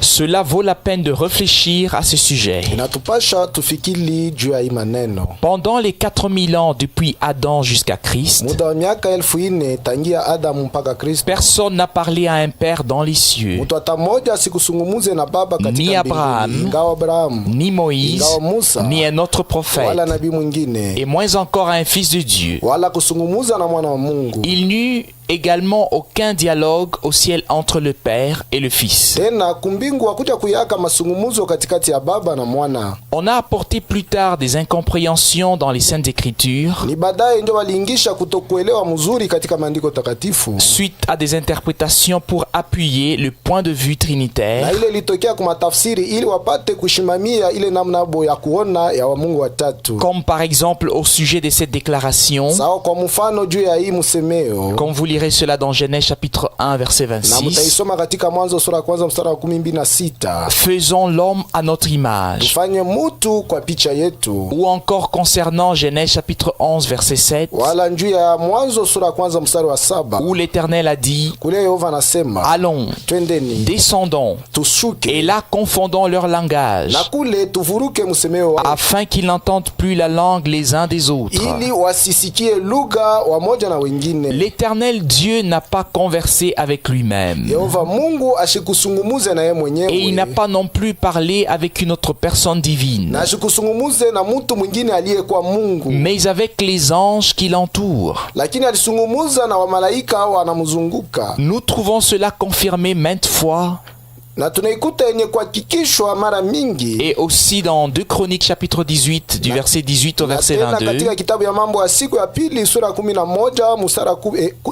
Cela vaut la peine de réfléchir à ce sujet. Inatupasha tufikiri juu ya hii maneno. Pendant les 4000 ans depuis Adam jusqu'à Christ, Muda wa miaka 1000 tangia Adamu mpaka Kristo, personne n'a parlé à un père dans les cieux, mtu hata mmoja asikusungumuze na baba katika ni Abraham, ingawa Abrahamu, ni Moïse, ingawa Musa, ni un autre prophète, wala nabii mwingine, et moins encore un fils de Dieu. wala kusungumuza na mwana wa Mungu. Il n'eut également aucun dialogue au ciel entre le Père et le Fils. Tena kumbingu hakuja kuyaka masungumuzo katikati ya baba na mwana. On a apporté plus tard des incompréhensions dans les Saintes Écritures Ni baadaye ndio waliingisha kutokuelewa mzuri katika maandiko takatifu, suite à des interprétations pour appuyer le point de vue trinitaire, na ile ilitokea kwa matafsiri ili wapate kushimamia ile namna bo ya kuona ya wa Mungu watatu. comme par exemple au sujet de cette déclaration, Sawa kwa mfano juu ya hii msemeo, comme vous lirez cela dans Genèse chapitre 1 verset na 26, mtaisoma katika Mwanzo sura ya kwanza mstari wa 16. faisons l'homme à notre image. Tufanye mutu kwa picha yetu. Ou encore concernant Genèse chapitre 11 verset 7, Wala njuu ya Mwanzo sura ya kwanza mstari wa 7, où l'Éternel a dit, kule Yehova anasema, allons, twendeni descendons, tushuke, et là confondons leur langage, na kule tuvuruke msemeo wao, afin qu'ils n'entendent plus la langue les uns des autres. ili wasisikie lugha wamoja na wengine. L'Éternel Dieu n'a pas conversé avec lui-même, Yehova Mungu ashikusungumuze na yeye mwenyewe, et il n'a pas non plus parlé avec une autre personne divine, na ashikusungumuze na mtu mwingine aliyekuwa Mungu, mais avec les anges qui l'entourent. lakini alisungumuza na wamalaika hao wanamzunguka. Nous trouvons cela confirmé maintes fois, Na tunaikuta yenye kuhakikishwa mara mingi, et aussi dans 2 Chroniques chapitre 18 du verset 18 au na verset tena 22, katika kitabu ya Mambo ya Siku ya Pili sura ya 11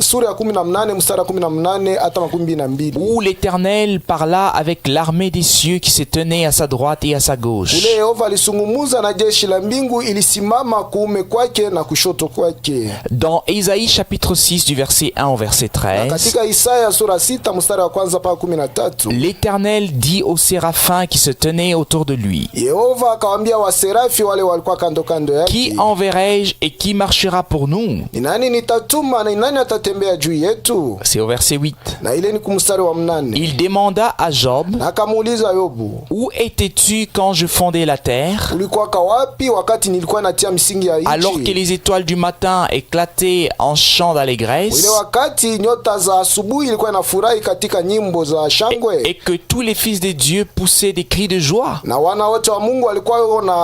sura ya 18 mstari wa 18 hata 22, où l'Éternel parla avec l'armée des cieux qui se tenait à sa droite et à sa gauche. kule Yehova alisungumuza na jeshi la mbingu ilisimama kuume kwake na kushoto kwake. Dans Ésaïe chapitre 6 du verset 1 au verset Na 13, katika Isaya sura 6 mstari wa kwanza mpaka 13, l'Éternel dit aux séraphins qui se tenaient autour de lui, Yehova akawaambia waserafi wale walikuwa kando kando yake, qui enverrai-je et qui marchera pour nous? ni nani nitatuma na ni nani atatembea juu yetu? C'est au verset 8. Na ile ni kumstari wa 8. Il demanda à Job, Na akamuuliza Yobu, où étais-tu quand je fondais la terre, ulikuwa wapi wakati nilikuwa natia msingi ya alors que nchi? les étoiles du matin éclataient en chants d'allégresse, Ile wakati nyota za asubuhi ilikuwa inafurahi katika nyimbo za shangwe, et que tous les fils de Dieu poussaient des cris de joie? na wana wote wa Mungu walikuwa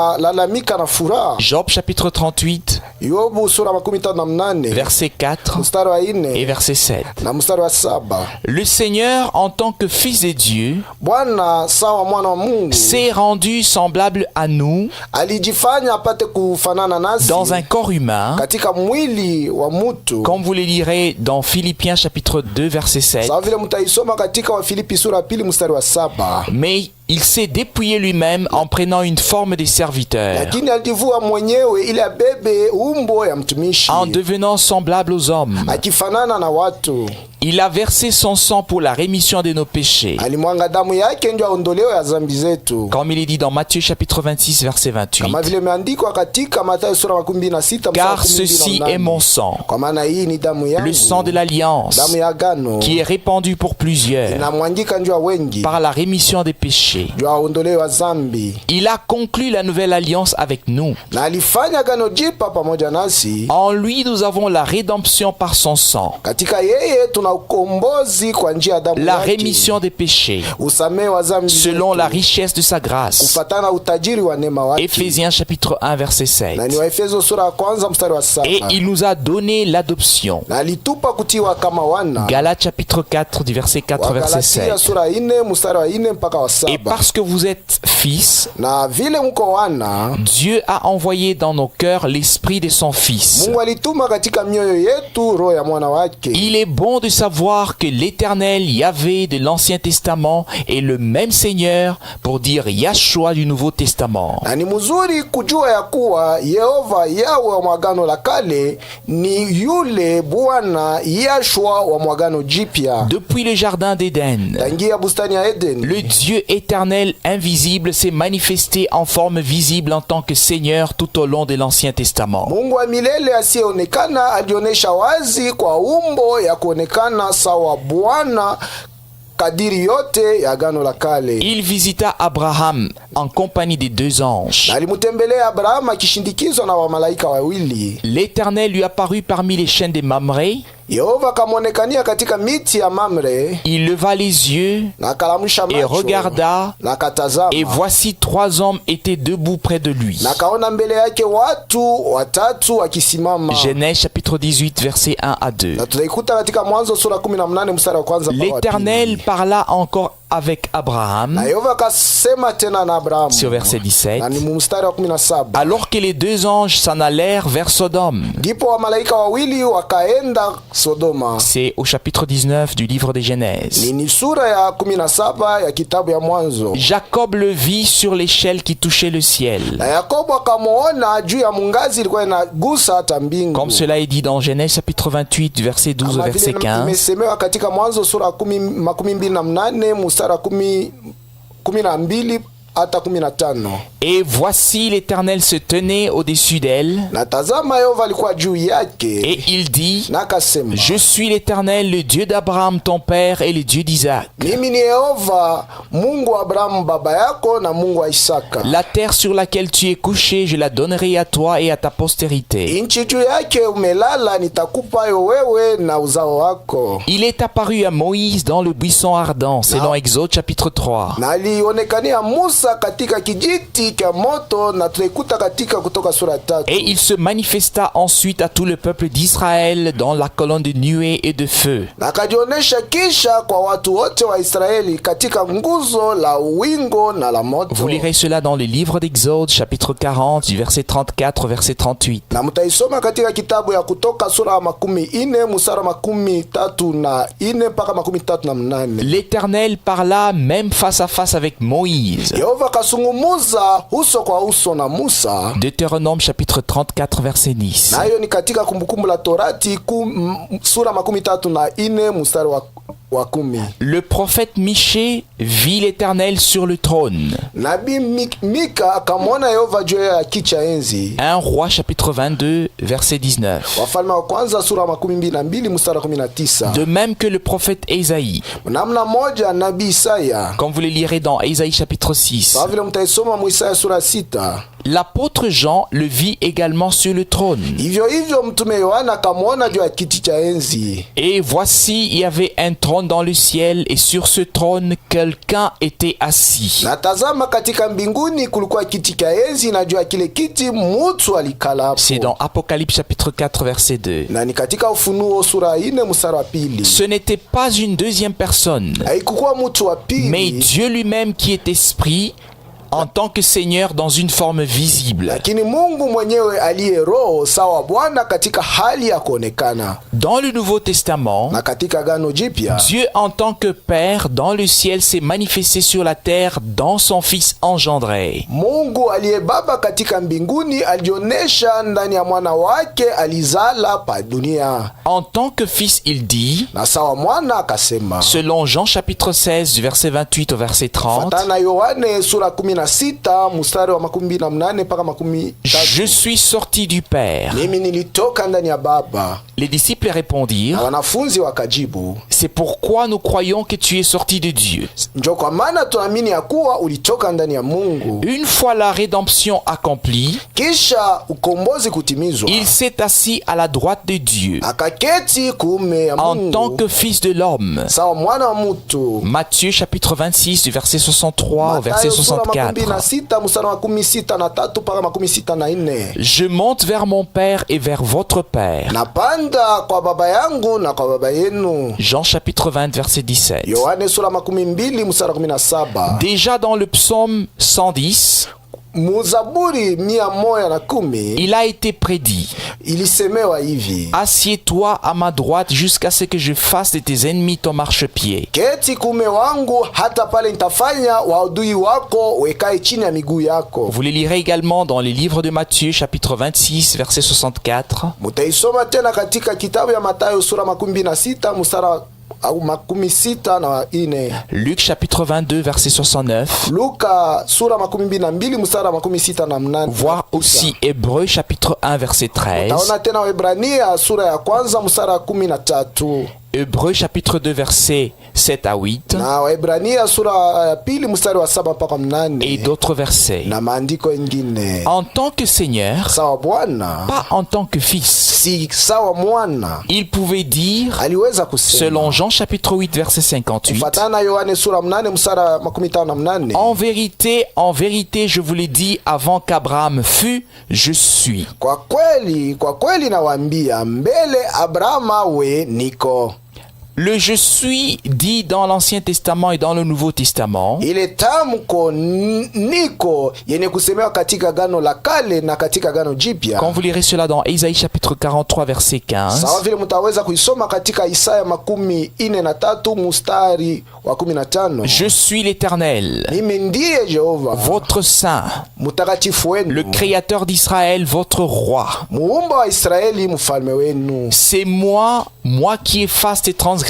wanalalamika na furaha. Job chapitre 38, Yobu sura 58 verset 4 mstari wa et 4 verset 7. na mstari wa 7. Le Seigneur, en tant que fils de Dieu, Bwana sawa mwana wa Mungu s'est rendu semblable à nous alijifanya apate kufanana nasi dans un corps humain, katika mwili wa mutu, comme vous le lirez dans Philippiens chapitre 2 verset 7. sawa vile mtaisoma katika Wafilipi sura 2 mstari wa 7. Mais il s'est dépouillé lui-même en prenant une forme de serviteur, Lakini alijivua mwenyewe ili abebe umbo ya mtumishi, en devenant semblable aux hommes. akifanana na watu. Il a versé son sang pour la rémission de nos péchés, Alimwanga damu yake ndio aondoleo ya zambi zetu, comme il est dit dans Matthieu chapitre 26 verset 28. kama vile imeandikwa katika Mathayo sura 26 Car ceci est mon sang, kwa maana hii ni damu yangu, le sang de l'alliance, damu ya agano, qui est répandu pour plusieurs inamwangika njoo wengi par la rémission des péchés. njoo aondoleo ya zambi. Il a conclu la nouvelle alliance avec nous. Na alifanya agano jipa pamoja nasi. En lui, nous avons la rédemption par son sang, Katika yeye tuna ukombozi kwa njia ya damu la yake, rémission des péchés, usamehe wa zambi selon zetu, la richesse de sa grâce. kufatana utajiri wa neema wake. Éphésiens chapitre 1 verset Na ni 7. Waefeso sura ya kwanza mstari wa Et 7. il nous a donné l'adoption. Na alitupa kutiwa kama wana. Galates chapitre 4 du verset 4 verset 7. Wagalatia sura 4 mstari wa 4 mpaka wa Et 7. parce que vous êtes fils, Na vile mko wana, Dieu a envoyé dans nos cœurs l'esprit de son fils. Mungu alituma katika mioyo yetu roho ya mwana wake. Il est bon de savoir que l'Éternel Yahvé de l'Ancien Testament est le même Seigneur pour dire Yahshua du Nouveau Testament. Na ni mzuri kujua ya kuwa Yehova Yawe wa mwagano la kale ni yule Bwana Yahshua wa mwagano jipya. Depuis le jardin d'Éden, Tangia bustani ya Eden, le Dieu éternel invisible s'est manifesté en forme visible en tant que Seigneur tout au long de l'Ancien Testament. Mungu wa milele asiyeonekana alionesha wazi kwa umbo ya kuonekana sawa Bwana kadiri yote ya Agano la Kale. Il visita Abraham en compagnie des 2 anges. Na alimtembelea Abrahamu akishindikizwa na wamalaika wawili. L'Éternel lui apparut parmi les chênes de Mamré. Yehova akamwonekania katika miti ya Mamre. Il leva les yeux Na akalamusha et macho. regarda, Na akatazama. et voici 3 hommes étaient debout près de lui. Na akaona mbele yake watu watatu wakisimama. Genèse chapitre 18 versets 1 à 2. Na tutaikuta katika Mwanzo sura 18 mstari wa kwanza mpaka wa L'Éternel pili. parla encore avec Abraham, Na Yehova akasema tena na Abrahamu. sur verset 17. Na ni mstari wa 17. Alors que les 2 anges s'en allèrent vers Sodome. Ndipo wamalaika wawili wakaenda Sodoma. C'est au chapitre 19 du livre de Genèse. Ni sura ya 17 ya kitabu ya Mwanzo. Jacob le vit sur l'échelle qui touchait le ciel. Na Yakobo akamuona juu ya mungazi ilikuwa inagusa hata mbingu. Comme cela est dit dans Genèse chapitre 28 du verset 12 au Kama verset vile 15. imesemewa katika Mwanzo sura 28 mstari wa 12 hata 15. Et voici l'Éternel se tenait au-dessus d'elle. Na tazama Yehova alikuwa juu yake. Et il dit, Na akasema, je suis l'Éternel, le Dieu d'Abraham ton père et le Dieu d'Isaac. mimi ni Yehova, Mungu wa Abrahamu baba yako na Mungu wa Isaka. La terre sur laquelle tu es couché, je la donnerai à toi et à ta postérité. Inchi juu yake umelala nitakupa yo wewe na uzao wako. Il est apparu à Moïse dans le buisson ardent, selon Exode chapitre 3. Na alionekania Musa katika kijiti cha moto, na tunaikuta katika Kutoka sura 3. Et il se manifesta ensuite à tout le peuple d'Israël dans la colonne de nuée et de feu. Na akajionesha kisha kwa watu wote wa Israeli katika nguzo la wingo na la moto. Vous lirez cela dans le livre d'Exode chapitre 40 du verset 34 au verset 38. Na mtaisoma katika kitabu ya Kutoka sura ya 40 mstari wa 34 mpaka 38. L'Éternel parla même face à face avec Moïse. Yehova kasungumuza uso kwa uso na Musa. Deutéronome chapitre 34 verset 10. Na hiyo ni katika Kumbukumbu la Torati sura 34 mstari wa 10. Le prophète Michée vit l'Éternel sur le trône. Nabii Mika akamwona Yehova juu ya kiti cha enzi. 1 Roi chapitre 22 verset 19. Wafalme wa kwanza sura 22 mstari wa 19. De même que le prophète Ésaïe. Namna moja nabii Isaya. Comme vous le lirez dans Ésaïe chapitre 6. Sawa vile mtaisoma mu Isaya sura 6. L'apôtre Jean le vit également sur le trône. Hivyo hivyo mtume Yohana akamwona juu ya kiti cha enzi. Et voici, il y avait un trône dans le ciel, et sur ce trône, quelqu'un était assis. Na tazama katika mbinguni kulikuwa kiti cha enzi, na juu ya kile kiti mtu alikala hapo. C'est dans Apocalypse chapitre 4 verset 2. Na ni katika Ufunuo sura 4 mstari wa 2. Ce n'était pas une deuxième personne, Haikuwa mtu wa pili, mais Dieu lui-même qui est esprit, en tant que Seigneur dans une forme visible. lakini Mungu mwenyewe aliye roho sawa Bwana katika hali ya kuonekana. Dans le Nouveau Testament, Na katika Agano Jipya, Dieu en tant que Père dans le ciel s'est manifesté sur la terre dans son Fils engendré. Mungu aliye baba katika mbinguni alionesha ndani ya mwana wake alizala pa dunia. En tant que Fils, il dit, Na sawa mwana akasema, selon Jean chapitre 16 du verset 28 au verset 30, fatana Yohane sura 16 mstari wa 28 mpaka 30. je suis sorti du Père. Mimi nilitoka ndani ya Baba. Les disciples Na répondirent, wanafunzi wakajibu, c'est pourquoi nous croyons que tu es sorti de Dieu. njo kwa maana tuamini ya kuwa ulitoka ndani ya Mungu. Une fois la rédemption accomplie, Kisha ukombozi kutimizwa, il s'est assis à la droite de Dieu akaketi kuume ya en tant Mungu que Fils de l'homme. sawa mwana wa mutu. Matthieu chapitre 26 du verset 63 au verset Mathayo sura 64. 26 mstari wa 63 mpaka 64. Je monte vers mon Père et vers votre Père. Napanda kwa baba yangu na kwa baba yenu. Jean chapitre 20 verset 17. Yohane sura 12 mstari wa 17. Déjà dans le psaume 110, Muzaburi 110 il a été prédit, ilisemewa hivi: assieds-toi à ma droite jusqu'à ce que je fasse de tes ennemis ton marchepied. keti kuume wangu hata pale nitafanya waadui wako wekae chini ya miguu yako. Vous le lirez également dans les livres de Matthieu chapitre 26 verset 64, Mutaisoma tena katika kitabu ya Mathayo sura 26 mstari au 64. Luc chapitre 22 verset 69, Luka sura 22 mstari wa 68. voire aussi Hébreux chapitre 1 verset 13. Taona tena Waebrania sura ya kwanza mstari wa 13. Hébreux chapitre 2 versets 7 à 8 na Waebrania sura ya pili mstari wa 7 mpaka 8 et d'autres versets. na maandiko ingine. En tant que Seigneur, Sawa Bwana, pas en tant que Fils. si sawa mwana, Il pouvait dire, aliweza kusema selon Jean chapitre 8 verset 58, kufatana Yohane sura 8 mstari 58, en vérité, je vous l'ai dit avant qu'Abraham fût, je suis. kwa kweli nawaambia, mbele Abrahama we niko. Le je suis dit dans l'Ancien Testament et dans le Nouveau Testament Ile tamko niko yenye kusemewa katika Agano la Kale na katika Agano Jipya. quand vous lirez cela dans Ésaïe chapitre 43 verset 15, Sawa vile mtaweza kuisoma katika Isaya 43 mstari wa 15. je suis l'Éternel, Mimi ndiye Jehova, votre saint, mtakatifu wenu, le créateur d'Israël, votre roi. muumba wa Israeli, mfalme wenu. C'est moi qui efface tes transgressions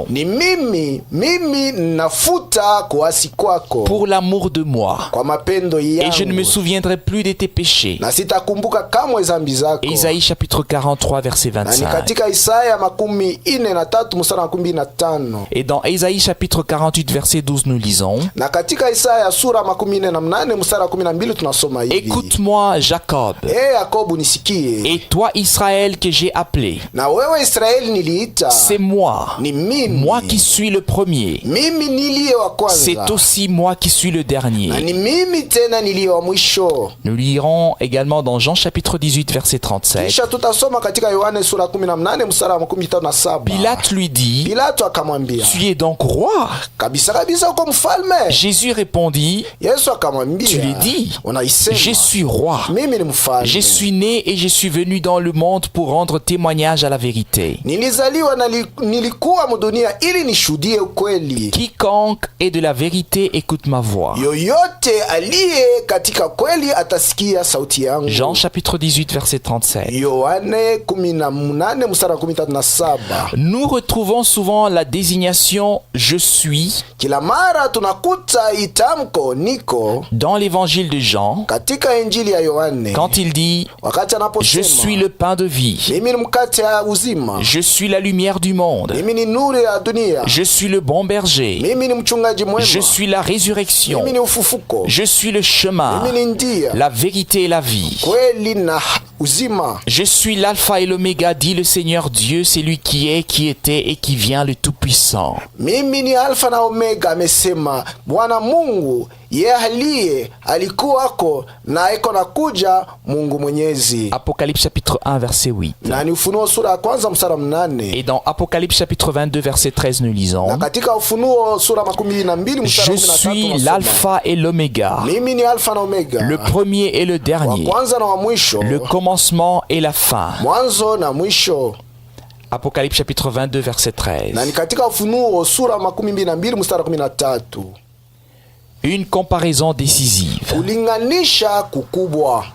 Ni mimi nafuta kuasi kwako pour l'amour de moi, kwa mapendo et je ne me yangu, souviendrai plus de tes péchés. na sitakumbuka kamwe dhambi zako. Ésaïe chapitre 43 verset Na ni 25. katika Isaya 43 mstari wa 15. Et dans Ésaïe chapitre 48 verset 12 nous lisons, Na katika Isaya sura 48 mstari wa 12 tunasoma hivi: écoute-moi Jacob, Yakobo nisikie, et toi Israël que j'ai appelé. na wewe Israeli niliita. C'est moi, Ni mimi, moi qui suis le premier. mimi niliye wa C'est kwanza, aussi moi qui suis le na dernier. ni mimi tena niliye wa mwisho. Nous lirons également dans Jean chapitre 18 verset 37. Kisha tutasoma katika Yohane sura 18 mstari wa 57. Pilate lui dit, Pilato akamwambia, tu es donc roi? kabisa uko mfalme? Jésus répondit, Yesu akamwambia, tu l'as dit, unaisema, je suis roi. mimi ni mfalme. Je suis né et je suis venu dans le monde pour rendre témoignage à la vérité. Nilizaliwa na nilikuwa mdunia ili nishuhudie ukweli. Quiconque est de la vérité écoute ma voix. Yoyote aliye katika kweli atasikia sauti yangu. Jean chapitre 18 verset 37. Yohane 18 mstari wa 37. Nous retrouvons souvent la désignation je suis Kila mara tunakuta itamko niko dans l'évangile de Jean katika Injili ya Yohane quand il dit wakati je anaposema, suis le pain de vie, mimi ni mkate ya uzima, je suis la lumière du monde, mimi ni nuru ya dunia, je suis le bon berger, mimi ni mchungaji mwema, je suis la résurrection, mimi ni ufufuko, je suis le chemin, mimi ni njia, la vérité et la vie. kweli na uzima. Je suis l'alpha et l'oméga, dit le Seigneur Dieu, c'est lui qui est, qui était et qui vient, le Tout-Puissant. Mimi ni alfa na omega, amesema Bwana Mungu, yeye aliye alikuwako na eko na kuja, Mungu Mwenyezi. Apocalypse chapitre 1 verset 8. Na ni Ufunuo sura ya kwanza mstari wa 8. Et dans Apocalypse chapitre 22 verset 13 nous Na lisons, katika Ufunuo sura 12 mstari wa je 13 suis tunasoma, l'alpha et l'oméga, mimi ni alfa na omega, le premier et le wa dernier, kwanza na wa mwisho, le commencement et la fin. mwanzo na mwisho. Apocalypse chapitre 22 verset 13. Na ni katika Ufunuo sura 12 mstari wa 13. Une comparaison décisive. Kulinganisha kukubwa.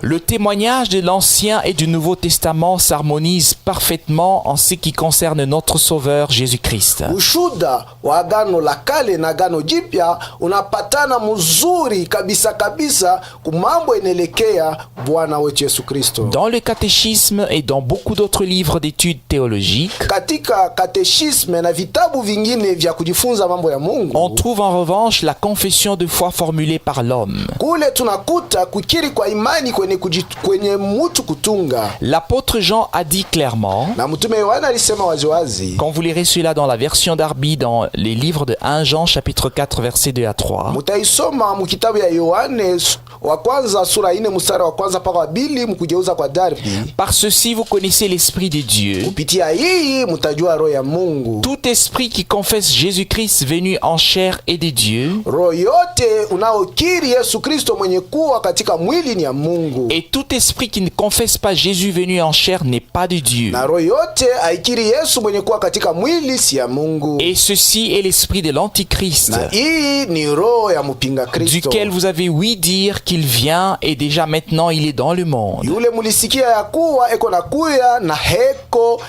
Le témoignage de l'Ancien et du Nouveau Testament s'harmonise parfaitement en ce qui concerne notre Sauveur Jésus-Christ. Ushuda wa Agano la Kale na Agano Jipya unapatana mzuri kabisa kumambo inaelekea Bwana wetu Yesu Kristo. Dans le catéchisme et dans beaucoup d'autres livres d'études théologiques, Katika katechisme na vitabu vingine vya kujifunza mambo ya Mungu, on trouve en revanche la confession de foi formulée par l'homme. kule tunakuta kukiri kwa imani kwenye mtu kutunga. L'apôtre Jean a dit clairement, Na mtume Yohana alisema waziwazi, quand vous lirez cela dans la version d'Arby, dans les livres de 1 Jean chapitre 4 versets 2 à 3, mutaisoma mukitabu ya Yohane wa kwanza sura 4 mstari wa kwanza mpaka wa 2 mkugeuza kwa Darby. par ceci vous connaissez l'Esprit de Dieu. Kupitia hii mtajua roho ya Mungu. Tout esprit qui confesse Jésus-Christ venu en chair est de Dieu, Roho yote unaokiri Yesu Kristo mwenye kuwa katika mwili ni ya Mungu. et tout esprit qui ne confesse pas Jésus venu en chair n'est pas de Dieu. Na roho yote aikiri Yesu mwenye kuwa katika mwili si ya Mungu. Et ceci est l'esprit de l'Antichrist, Na hii ni roho ya mpinga Kristo, duquel vous avez ouï dire qu'il vient et déjà maintenant il est dans le monde. yule mulisikia ya kuwa eko na kuya na heko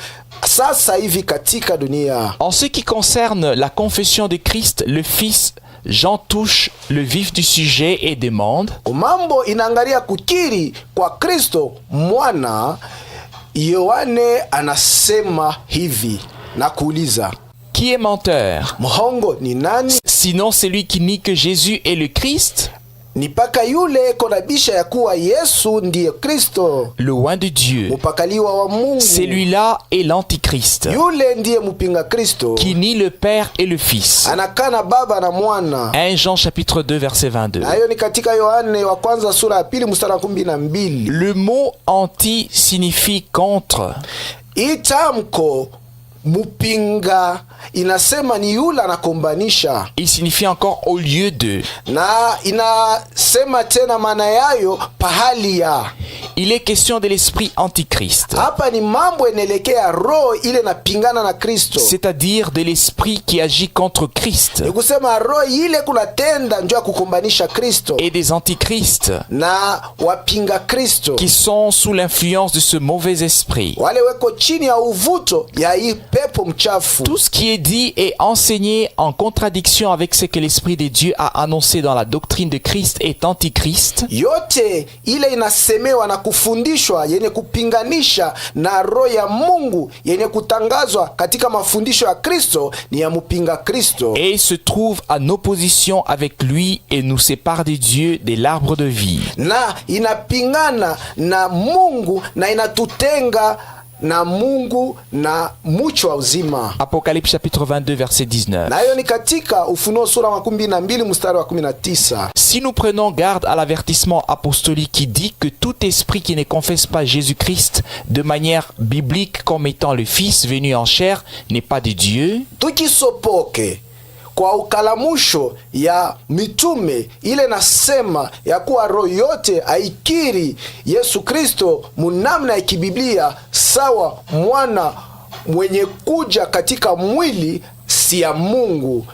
sasa hivi katika dunia. En ce qui concerne la confession de Christ, le Fils, Jean touche le vif du sujet et demande: Mambo inaangalia kukiri kwa Kristo mwana, Yohane anasema hivi: Na kuuliza, qui est menteur? mhongo ni nani? Sinon celui qui nie que Jésus est le Christ, Ni paka yule konabisha ya kuwa Yesu ndiye Kristo, le oint de Dieu. mupakaliwa wa Mungu. Celui-là est l'antichrist, Yule ndiye mupinga Kristo, qui nie le Père et le Fils. anakana Baba na Mwana. 1 Jean chapitre 2 verset 22. Na hiyo ni katika Yohane wa kwanza sura ya 2 mstari wa 12. Le mot anti signifie contre. Hii tamko mupinga inasema ni yule anakombanisha, Il signifie encore au lieu de. na inasema tena maana yayo pahali ya. Il est question de l'esprit antichrist, Hapa ni mambo inaelekea roho ile napingana na Kristo, c'est-à-dire de l'esprit qui agit contre Christ, ni kusema roho ile kunatenda njoo ya kukombanisha Kristo et des antichrists na wapinga Kristo, qui sont sous l'influence de ce mauvais esprit. wale weko chini ya uvuto ya hii pepo mchafu. Tout ce qui est dit et enseigné en contradiction avec ce que l'Esprit de Dieu a annoncé dans la doctrine de Christ est antichrist, Yote ile inasemewa na kufundishwa yenye kupinganisha na roho ya Mungu yenye kutangazwa katika mafundisho ya Kristo ni ya mpinga Kristo, et se trouve en opposition avec lui et nous sépare de Dieu, de l'arbre de vie. na inapingana na Mungu na inatutenga na Mungu na mucho wa uzima. Apocalypse chapitre 22 verset 19. Na hiyo ni katika Ufunuo sura 12 mstari wa 19. Si nous prenons garde à l'avertissement apostolique qui dit que tout esprit qui ne confesse pas Jésus-Christ de manière biblique comme étant le Fils venu en chair n'est pas de Dieu, Tukisopoke kwa ukalamusho ya mitume ile nasema ya kuwa roho yote aikiri Yesu Kristo munamna ya kibiblia sawa mwana mwenye kuja katika mwili si ya Mungu,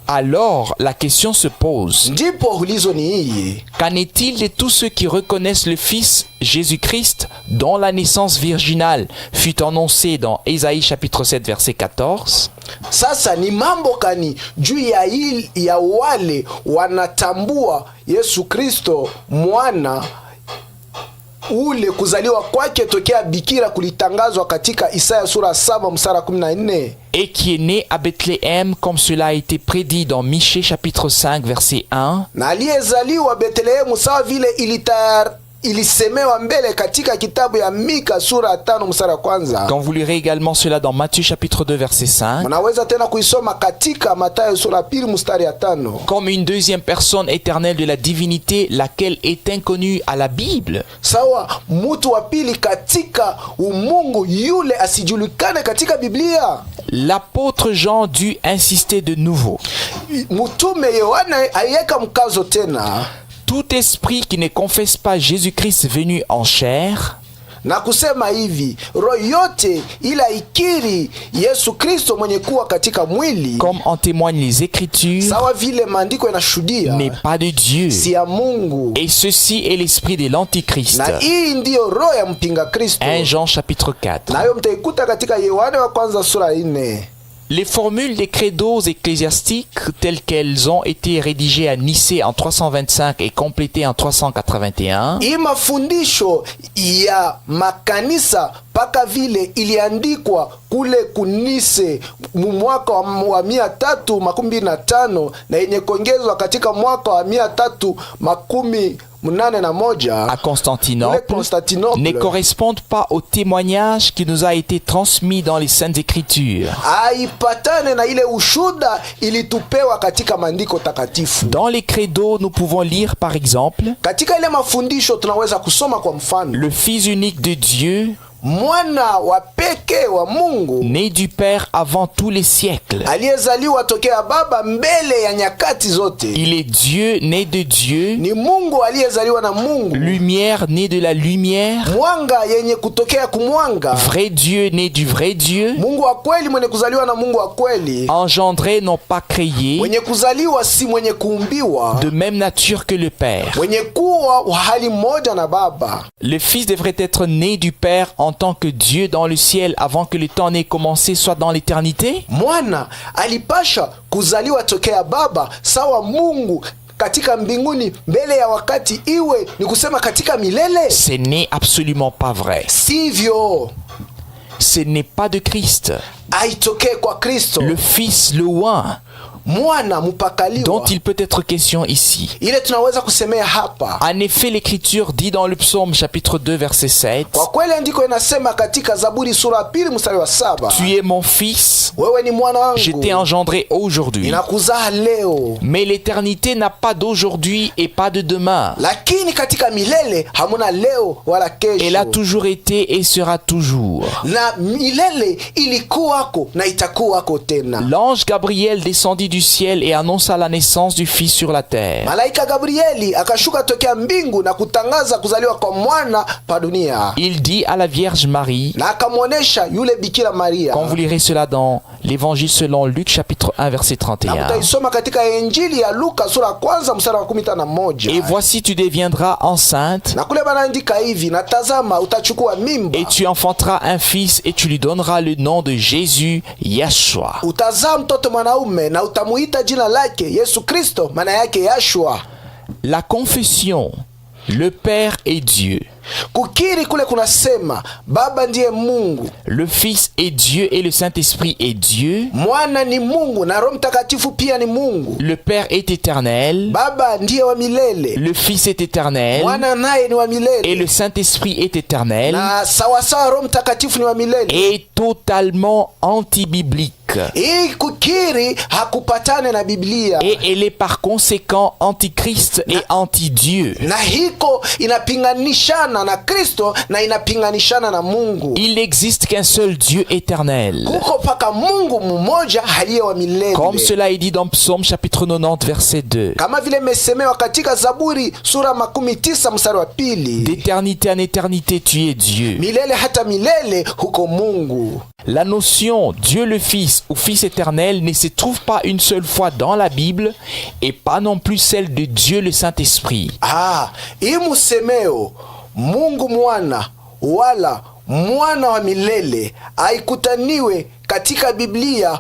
alors la question se pose. ndipo ulizo ni hii: Qu'en est-il de tous ceux qui reconnaissent le Fils Jésus-Christ dont la naissance virginale fut annoncée dans Ésaïe chapitre 7 verset 14? Sasa ni mambo kani juu ya wale wanatambua Yesu Kristo mwana ule kuzaliwa kwake tokea bikira kulitangazwa katika Isaya sura 7 mstari 14, et qui est né à Bethléem comme cela a été prédit dans Michée chapitre 5 verset 1, na aliyezaliwa Betlehemu sawa vile ilisemewa mbele katika kitabu ya Mika sura 5 mstari wa kwanza. quand vous lirez également cela dans Matthieu chapitre 2 verset 5, Mnaweza tena kuisoma katika Mathayo sura 2 mstari ya 5. comme une deuxième personne éternelle de la divinité, laquelle est inconnue à la Bible. Sawa mtu wa pili katika umungu yule asijulikane katika Biblia. L'apôtre Jean dut insister de nouveau. Mtume Yohana aiweka mkazo tena Tout esprit qui ne confesse pas Jésus-Christ venu en chair na kusema hivi: roho yote ila ikiri Yesu Kristo mwenye kuwa katika mwili, comme en témoignent les Écritures, sawa vile maandiko yanashuhudia, n'est pas de Dieu. si ya Mungu. Et ceci est l'esprit de l'Antichrist. Na hii ndiyo roho ya mpinga Kristo. 1 Jean chapitre 4. Nayo mtaikuta katika Yohane wa kwanza sura 4. Les formules des credos ecclésiastiques telles qu'elles ont été rédigées à Nicée en 325 et complétées en 381 Hii mafundisho ya makanisa paka vile iliandikwa kule kunise mwaka wa 325 na yenye kuongezwa katika mwaka wa 381 à Constantinople ne correspondent pas au témoignage qui nous a été transmis dans les Saintes Écritures. haipatane na ile ushuda ilitupewa katika maandiko takatifu. Dans les credos, nous pouvons lire par exemple: Katika ile mafundisho tunaweza kusoma kwa mfano: le Fils unique de Dieu, mwana wa pekee wa Mungu, né du Père avant tous les siècles. aliyezaliwa tokea Baba mbele ya nyakati zote. Il est Dieu né de Dieu, Ni Mungu aliyezaliwa na Mungu, lumière née de la lumière, mwanga yenye kutokea kumwanga, vrai Dieu né du vrai Dieu, Mungu wa kweli mwenye kuzaliwa na Mungu wa kweli, engendré non pas créé, mwenye kuzaliwa si mwenye kuumbiwa, de même nature que le Père. mwenye kuwa wa hali moja na Baba. Le Fils devrait être né du Père en tant que Dieu dans le ciel avant que le temps n'ait commencé, soit dans l'éternité. Mwana alipasha kuzaliwa tokea Baba sawa Mungu katika mbinguni mbele ya wakati, iwe ni kusema katika milele. Ce n'est absolument pas vrai. Sivyo. ce n'est pas de Christ. aitokee kwa Kristo, Le Fils, le oint, mwana mpakaliwa, dont il peut être question ici. ile tunaweza kusemea hapa. En effet, l'Écriture dit dans le psaume chapitre 2 verset 7, Kwa kweli andiko inasema katika Zaburi sura ya 2 mstari wa 7, tu es mon fils, wewe ni mwana wangu, je t'ai engendré aujourd'hui. ninakuzaa leo. Mais l'éternité n'a pas d'aujourd'hui et pas de demain. Lakini katika milele hamuna leo wala kesho. Elle a toujours été et sera toujours. Na milele ilikuwako na itakuwako tena. L'ange Gabriel descendit du ciel et annonça la naissance du Fils sur la terre. Malaika Gabrieli akashuka tokea mbingu na kutangaza kuzaliwa kwa mwana pa dunia. Il dit à la Vierge Marie, Na akamwonesha yule Bikira Maria. quand vous lirez cela dans l'Évangile selon Luc chapitre 1 verset Na 31. mtaisoma katika Injili ya Luka sura ya 1 mstari wa 11. Et voici tu deviendras enceinte Na kule banaandika hivi, na tazama utachukua mimba, et tu enfanteras un fils et tu lui donneras le nom de Jésus, Yahshua. utazaa mtoto mwanaume na utamuita jina lake Yesu Kristo, maana yake Yashua. La confession, le Père est Dieu, Kukiri kule kunasema Baba ndiye Mungu, le Fils est Dieu et le Saint-Esprit est Dieu. Mwana ni Mungu na Roho Mtakatifu pia ni Mungu. Le Père est éternel, Baba ndiye wa milele, le Fils est éternel Mwana naye ni wa et milele, le Saint-Esprit est éternel na sawasawa Roho Mtakatifu ni wa milele. et totalement antibiblique. Hii kukiri hakupatane na Biblia, Et elle est par conséquent antichrist et anti-Dieu. na hiko inapinganishana na Kristo na inapinganishana na Mungu. Il n'existe qu'un seul Dieu éternel. Kuko paka Mungu mmoja aliye wa milele, Comme cela est dit dans Psaume chapitre 90 verset 2. kama vile mesemewa katika Zaburi sura 19 mstari wa 2. D'éternité en éternité, tu es Dieu. Milele hata milele huko Mungu. La notion Dieu le Fils ou Fils éternel ne se trouve pas une seule fois dans la Bible et pas non plus celle de Dieu le Saint-Esprit. Hii musemeo Mungu mwana wala mwana wa milele haikutaniwe katika Biblia,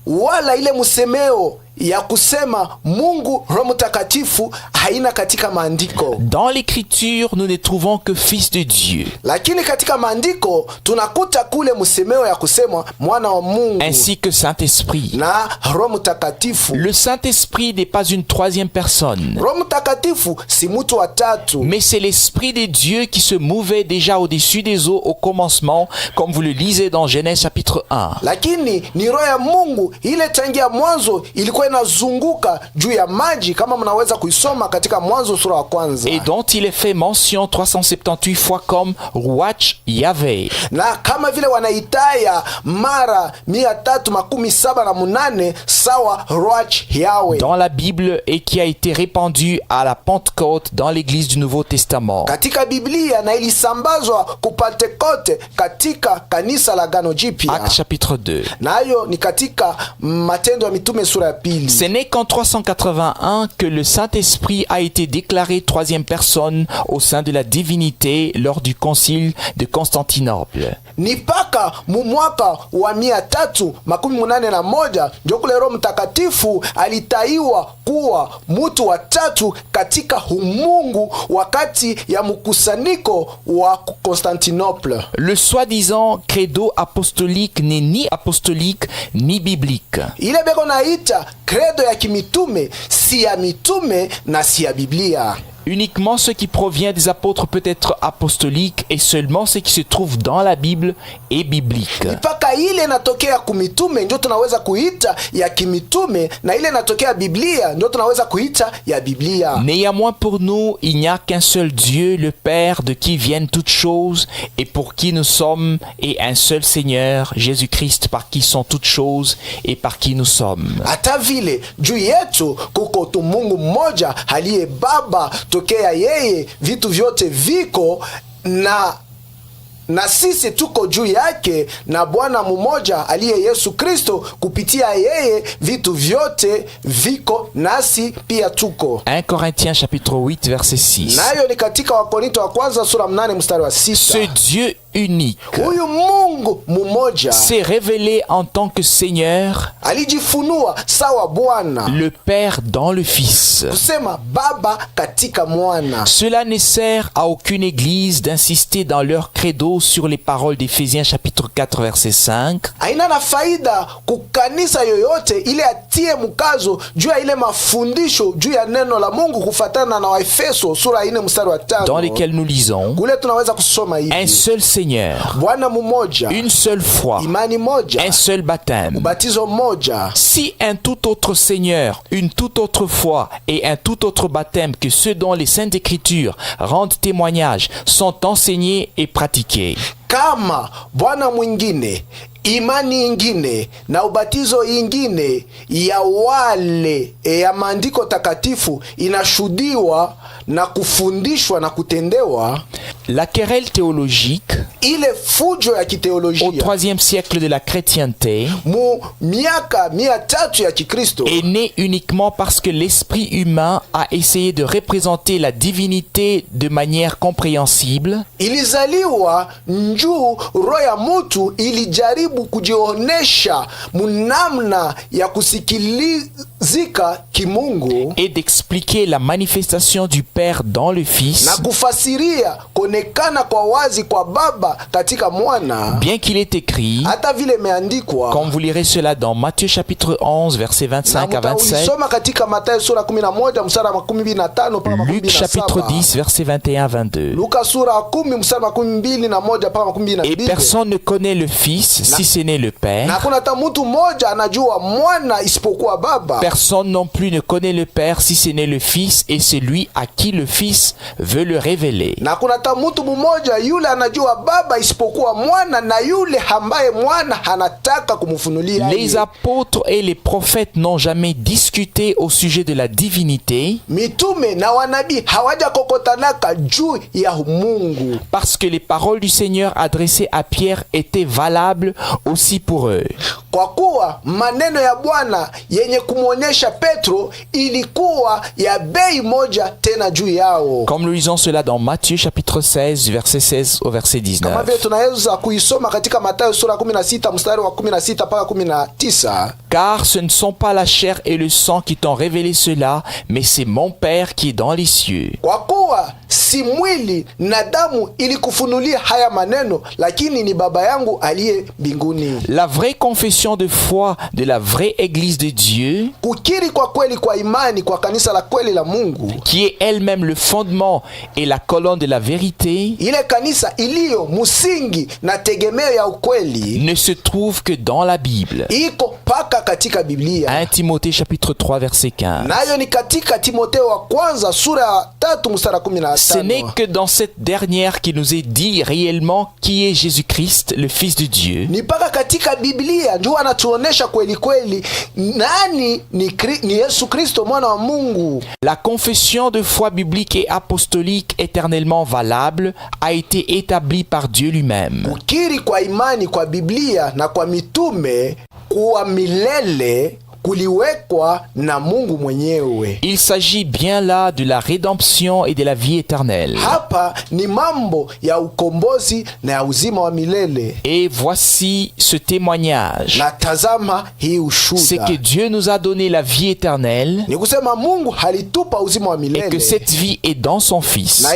wala ile musemeo ya kusema Mungu Roho Mtakatifu haina katika maandiko. Dans l'écriture, nous ne trouvons que Fils de Dieu, Lakini katika maandiko tunakuta kule musemeo ya kusema mwana wa Mungu ainsi que Saint-Esprit. na Roho Mtakatifu. Le Saint-Esprit n'est pas une troisième personne, Roho Mtakatifu si mtu wa tatu, mais c'est l'Esprit de Dieu qui se mouvait déjà au-dessus des eaux au commencement, comme vous le lisez dans Genèse chapitre 1. lakini ni Roho ya Mungu ile tangia mwanzo ilikuwa inazunguka juu ya maji, kama mnaweza kuisoma katika Mwanzo sura ya 1, Et dont il est fait mention 378 fois comme Ruach Yahvé. na kama vile wanaitaya mara 378 sawa Ruach Yahweh Dans la Bible et qui a été répandu à la Pentecôte dans l'église du Nouveau Testament. katika Biblia na ilisambazwa ku Pentekote katika kanisa la Agano Jipya, Actes chapitre 2. nayo ni katika Matendo ya Mitume sura ya 2. Ce n'est qu'en 381 que le Saint-Esprit a été déclaré troisième personne au sein de la divinité lors du concile de Constantinople. Ni paka mu mwaka wa 381 ndio kule Roho Mtakatifu alitaiwa kuwa mtu wa tatu katika umungu wakati ya mkusanyiko wa Constantinople. Le soi-disant credo apostolique n'est ni apostolique ni biblique. Ile beko naita credo ya kimitume si ya mitume na si ya Biblia. Uniquement ce qui provient des apôtres peut être apostolique et seulement ce qui se trouve dans la Bible est biblique. Mpaka ile natokea kumitume ndio tunaweza kuita ya kimitume, na ile natokea Biblia ndio tunaweza kuita ya Biblia. Néanmoins pour nous, il n'y a qu'un seul Dieu, le Père, de qui viennent toutes choses et pour qui nous sommes, et un seul Seigneur, Jésus-Christ, par qui sont toutes choses et par qui nous sommes. Hata vile juu yetu kuko tu Mungu mmoja aliye Baba, tokea yeye vitu vyote viko, na sisi tuko juu yake, na Bwana mmoja aliye Yesu Kristo, kupitia yeye vitu vyote viko, nasi pia tuko. 1 Corinthiens chapitre 8 verset 6. Nayo ni katika Wakorinto wa kwanza sura 8 mstari wa 6. Ce Dieu unique Huyu Mungu mmoja s'est révélé en tant que Seigneur, alijifunua sawa Bwana, le Père dans le Fils. kusema Baba katika Mwana. Cela ne sert à aucune église d'insister dans leur credo sur les paroles d'Éphésiens chapitre 4 verset 5. Haina na faida kukanisa yoyote ile atie mkazo juu ya ile mafundisho juu ya neno la Mungu kufatana na Waefeso sura 4 mstari wa 5, dans lesquels nous lisons kule tunaweza kusoma hivi: un seul Seigneur, Bwana mmoja, une seule foi, imani moja, un seul baptême. ubatizo mmoja. Si un tout autre Seigneur, une toute autre foi et un tout autre baptême que ceux dont les Saintes Écritures rendent témoignage sont enseignés et pratiqués, Kama Bwana mwingine, imani ingine na ubatizo ingine ya wale ya maandiko takatifu inashuhudiwa na kufundishwa na kutendewa, la querelle théologique ile fujo ya au kiteolojia IIIe siècle de la chrétienté mu miaka 300 ya Kikristo est née uniquement parce que l'esprit humain a essayé de représenter la divinité de manière compréhensible ilizaliwa njuu roho ya mutu ilijaribu kujionesha munamna ya kusikilizika kimungu et d'expliquer la manifestation du Père dans le Fils, na kufasiria konekana kwa wazi kwa Baba katika Mwana, bien qu'il est écrit, hata vile imeandikwa, comme vous lirez cela dans Matthieu chapitre 11 versets 25 à 27, soma katika Mathayo sura 11 mstari wa 25 mpaka Luc chapitre 27, 10 versets 21 à 22. Luka sura 10 mstari wa 21 mpaka Et 22. personne ne connaît le Fils si ce n'est le Na Père. kuna hata mtu mmoja anajua Mwana isipokuwa Baba. Personne non plus ne connaît le Père si ce n'est le Fils et celui à qui le Fils veut le révéler. Na kuna hata mtu mmoja yule anajua Baba isipokuwa Mwana na yule ambaye Mwana anataka kumfunulia. Les apôtres et les prophètes n'ont jamais discuté au sujet de la divinité Mitume na wanabii hawajakokotanaka juu ya Mungu, parce que les paroles du Seigneur adressées à Pierre étaient valables aussi pour eux. kwa kuwa maneno ya Bwana yenye kumwonyesha Petro ilikuwa ya bei moja tena juu yao. Comme nous lisons cela dans Matthieu chapitre 16 verset 16 au verset Kama 19. vile tunaweza kuisoma katika Mathayo sura 16 mstari wa 16 mpaka 19. Car ce ne sont pas la chair et le sang qui t'ont révélé cela, mais c'est mon Père qui est dans les cieux. Kwa kuwa si mwili na damu ilikufunulia haya maneno, lakini ni Baba yangu aliye mbinguni. La vraie confession de foi de la vraie Église de Dieu, Kukiri kwa kweli kwa imani kwa kanisa la kweli la Mungu, qui est elle-même le fondement et la colonne de la vérité, ile kanisa iliyo msingi na tegemeo ya ukweli, ne se trouve que dans la Bible. iko paka katika Biblia. 1 Timothée chapitre 3 verset 15. Nayo ni katika Timotheo wa kwanza sura ya 3 mstari wa Ce n'est 15. que dans cette dernière qu'il nous est dit réellement qui est Jésus-Christ, le Fils de Dieu. Ni paka katika Biblia ndio anatuonesha kweli kweli nani ni Yesu Kristo mwana wa Mungu. La confession de foi biblique et apostolique éternellement valable a été établie par Dieu lui-même. Kukiri kwa imani kwa Biblia na kwa mitume kuwa milele kuliwekwa na Mungu mwenyewe. Il s'agit bien là de la rédemption et de la vie éternelle. Hapa ni mambo ya ukombozi na ya uzima wa milele. Et voici ce témoignage. Na tazama hii C'est ushuhuda. que Dieu nous a donné la vie éternelle Ni kusema Mungu halitupa uzima wa et que milele. cette vie est dans son Fils. Na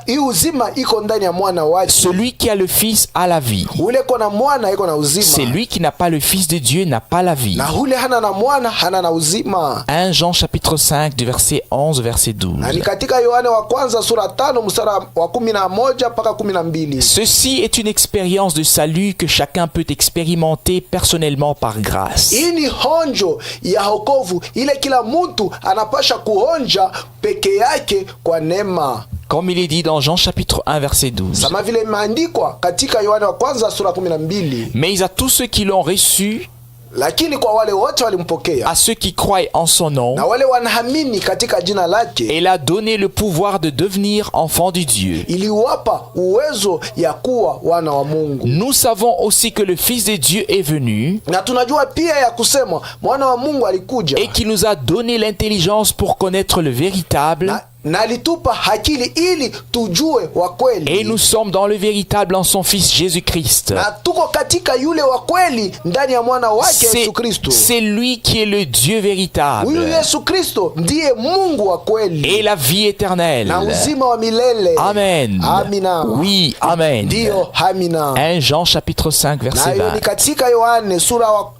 hii uzima iko ndani ya mwana wake. Celui qui a le Fils a la vie. Ule kona mwana iko na uzima. Celui qui n'a pas le Fils de Dieu n'a pas la vie. Na ule hana na mwana hana na uzima. 1 Jean chapitre 5 du verset 11 au verset 12. Na ni katika Yohane wa kwanza sura 5 mstari wa 11 mpaka 12. Ceci est une expérience de salut que chacun peut expérimenter personnellement par grâce. Hii ni honjo ya wokovu ile kila mtu anapasha kuonja peke yake kwa neema. Comme il est dit dans Jean chapitre 1 verset 12. Kama vile imeandikwa katika Yohane wa kwanza sura 12. Mais à tous ceux qui l'ont reçu, Lakini kwa wale wote walimpokea, à ceux qui croient en son nom, na wale wanaamini katika jina lake, il a donné le pouvoir de devenir enfants de Dieu. iliwapa uwezo ya kuwa wana wa Mungu. Nous savons aussi que le Fils de Dieu est venu Na tunajua pia ya kusema mwana wa Mungu alikuja et qui nous a donné l'intelligence pour connaître le véritable na alitupa akili ili tujue wa kweli. Et nous sommes dans le véritable en son Fils Jésus-Christ. Na tuko katika yule wa kweli ndani ya mwana wake Yesu Kristo. C'est lui qui est le Dieu véritable. Huyu Yesu Kristo ndiye Mungu wa kweli. Et la vie éternelle. Na uzima wa milele. Amen. Amina. Oui, amen. Ndio, amina. 1 Jean chapitre 5 verset 20. Ni katika Yohane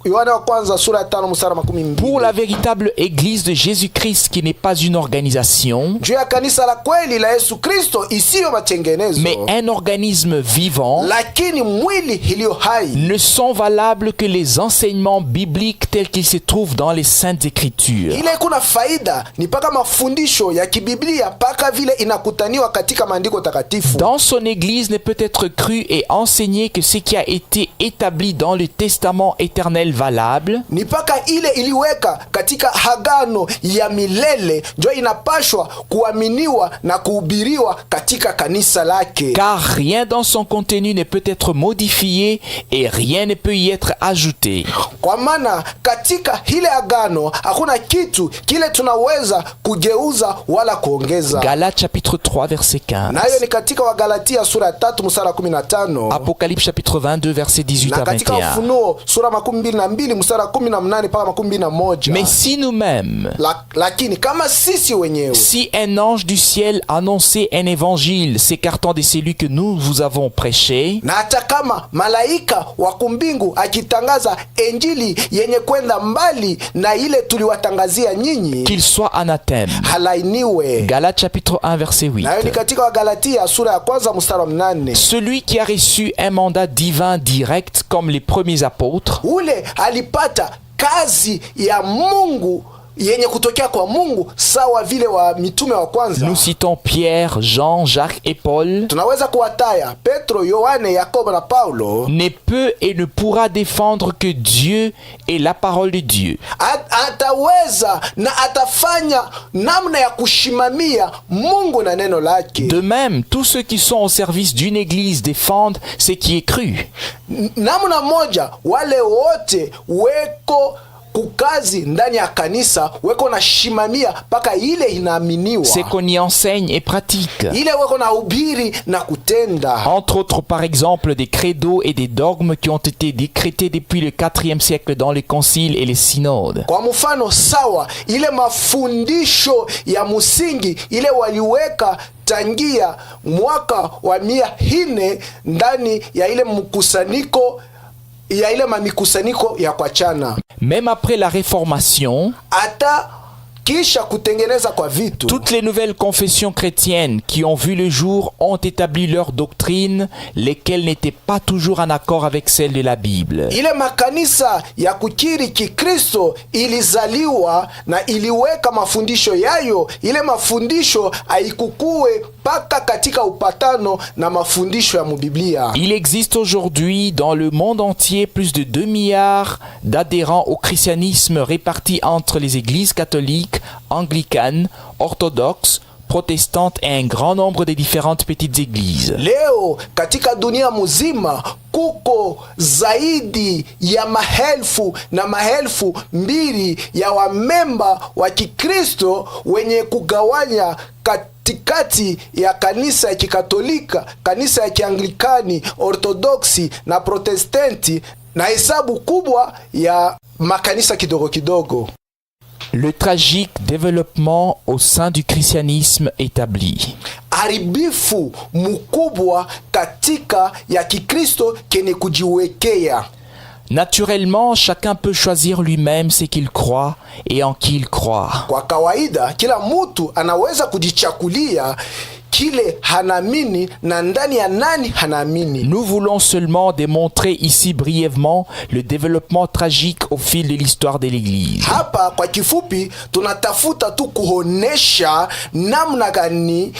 wa kwanza sura ya 5 mstari 12. Pour la véritable église de Jésus-Christ qui n'est pas une organisation, juu ya kanisa la kweli la Yesu Kristo isiyo matengenezo, mais un organisme vivant, lakini mwili iliyo hai, ne sont valables que les enseignements bibliques tels qu'ils se trouvent dans les Saintes Écritures. Ile kuna faida ni paka mafundisho ya kibiblia paka vile inakutaniwa katika maandiko takatifu. Dans son église ne peut être cru et enseigné que ce qui a été établi dans le testament éternel valable, ni paka ile iliweka katika agano ya milele ndio inapashwa kuaminiwa na kuhubiriwa katika kanisa lake. Car rien dans son contenu ne peut être modifié et rien ne peut y être ajouté. Kwa maana katika ile agano hakuna kitu kile tunaweza kugeuza wala kuongeza. Galates chapitre 3 verset 15. Nayo ni katika Wagalatia sura 3 mstari 15. Apocalypse chapitre 22 verset 18 à 21. Na katika Ufunuo sura 22 mstari 18 mpaka 21. Mais si nous-mêmes, lakini kama sisi wenyewe, si un ange du ciel annonçait un évangile s'écartant de celui que nous vous avons prêché, na hata kama malaika wa kumbingu akitangaza injili yenye kwenda mbali na ile tuliwatangazia nyinyi, qu'il soit anathème. halainiwe. Galates chapitre 1 verset 8. Nayo ni katika Wagalatia sura ya 1 mstari 8. Celui qui a reçu un mandat divin direct comme les premiers apôtres, ule alipata kazi ya Mungu yenye kutokea kwa Mungu sawa vile wa mitume wa kwanza. nous citons Pierre, Jean, Jacques et Paul, Tunaweza kuwataya Petro, Yohane, Yakobo na Paulo. ne peut et ne pourra défendre que Dieu et la parole de Dieu. Ataweza na atafanya namna ya kushimamia Mungu na neno lake. De même, tous ceux qui sont au service d'une église défendent ce qui est cru. Namna moja wale wote weko kukazi ndani ya kanisa weko na shimamia paka ile inaaminiwa, C'est qu'on y enseigne et pratique. ile weko na ubiri na kutenda. Entre autres, par exemple, des credos et des dogmes qui ont été décrétés depuis le 4e siècle dans les conciles et les synodes. Kwa mfano sawa ile mafundisho ya msingi ile waliweka tangia mwaka wa 400 ndani ya ile mkusanyiko ya ile mamikusanyiko ya kwachana. Même après la Réformation, Ata kisha kutengeneza kwa vitu, toutes les nouvelles confessions chrétiennes qui ont vu le jour ont établi leur doctrine, lesquelles n'étaient pas toujours en accord avec celles de la Bible. ile makanisa ya kukiri Kikristo ilizaliwa na iliweka mafundisho yayo, ile mafundisho haikukue paka katika upatano na mafundisho ya mubiblia. Il existe aujourd'hui dans le monde entier plus de 2 milliards d'adhérents au christianisme répartis entre les églises catholiques, anglicanes, orthodoxes, protestantes et un grand nombre de différentes petites églises. Leo katika dunia muzima kuko zaidi ya maelfu na maelfu mbili ya wamemba wa Kikristo wenye kugawanya katikati ya kanisa ya Kikatolika, kanisa ya Kianglikani, Orthodoksi na Protestanti, na hesabu kubwa ya makanisa kidogo kidogo. Le tragique développement au sein du christianisme établi. Haribifu mkubwa katika ya Kikristo kene kujiwekea. Naturellement, chacun peut choisir lui-même ce qu'il croit et en qui il croit. Kwa kawaida, kila mtu anaweza kujichakulia kile hanaamini na ndani ya nani hanaamini. Nous voulons seulement démontrer ici brièvement le développement tragique au fil de l'histoire de l'Église. Hapa kwa kifupi tunatafuta tu kuonesha namna gani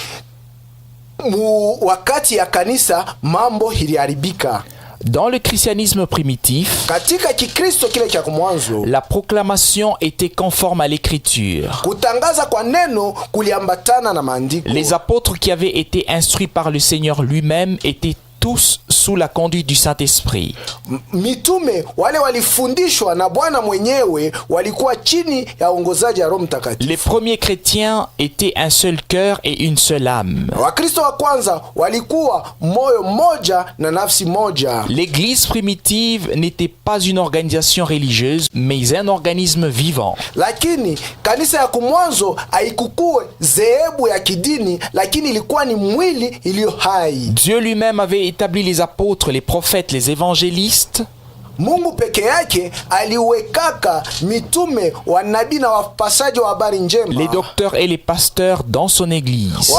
wakati ya kanisa mambo iliharibika. Dans le christianisme primitif, katika Kikristo kile cha mwanzo, la proclamation était conforme à l'écriture. Kutangaza kwa neno kuliambatana na maandiko. Les apôtres qui avaient été instruits par le Seigneur lui-même étaient tous sous la conduite du Saint-Esprit. Mitume wale walifundishwa na Bwana mwenyewe walikuwa chini ya uongozaji wa Roho Mtakatifu. Les premiers chrétiens étaient un seul cœur et une seule âme. Wakristo wa kwanza walikuwa moyo mmoja na nafsi moja. L'église primitive n'était pas une organisation religieuse, mais un organisme vivant. Lakini kanisa ya kumwanzo haikukuwa zehebu ya kidini, lakini ilikuwa ni mwili iliyo hai. Dieu lui-même avait établi les apôtres, les prophètes, les évangélistes. Mungu peke yake aliwekaka mitume, wanabii na wapasaji wa habari njema, les docteurs et les pasteurs dans son église.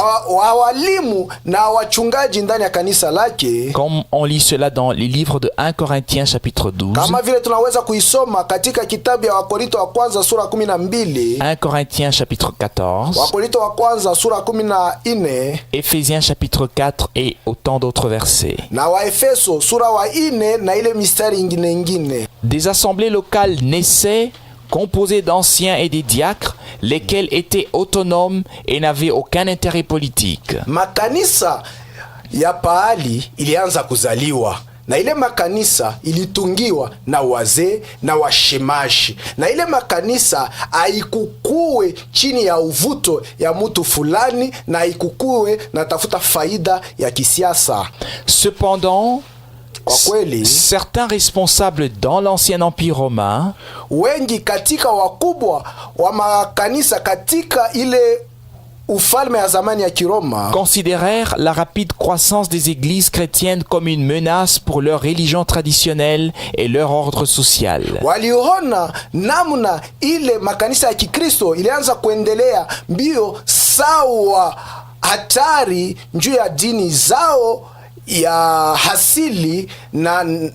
walimu na wachungaji ndani ya kanisa lake. Comme on lit cela dans les livres de 1 Corinthiens chapitre 12. Kama vile tunaweza kuisoma katika kitabu ya Wakorinto wa kwanza sura 12, 1 Corinthiens chapitre 14. Wakorinto wa kwanza sura 14, Éphésiens chapitre 4 et autant d'autres versets. na Waefeso sura wa 4 na ile mistari ingine. Des assemblées locales naissaient, composées d'anciens et des diacres, lesquels étaient autonomes et n'avaient aucun intérêt politique. Makanisa ya pahali ilianza kuzaliwa, na ile makanisa ilitungiwa na wazee na washemashi, na ile makanisa haikukuwe chini ya uvuto ya mtu fulani, na haikukuwe na tafuta faida ya kisiasa. Cependant, Kwa kweli, certains responsables dans l'ancien empire romain, wengi katika wakubwa wa makanisa katika ile ufalme ya zamani ya Kiroma, considérèrent la rapide croissance des églises chrétiennes comme une menace pour leur religion traditionnelle et leur ordre social. waliona namna ile makanisa ya Kikristo ilianza kuendelea mbio sawa hatari juu ya dini zao ya hasili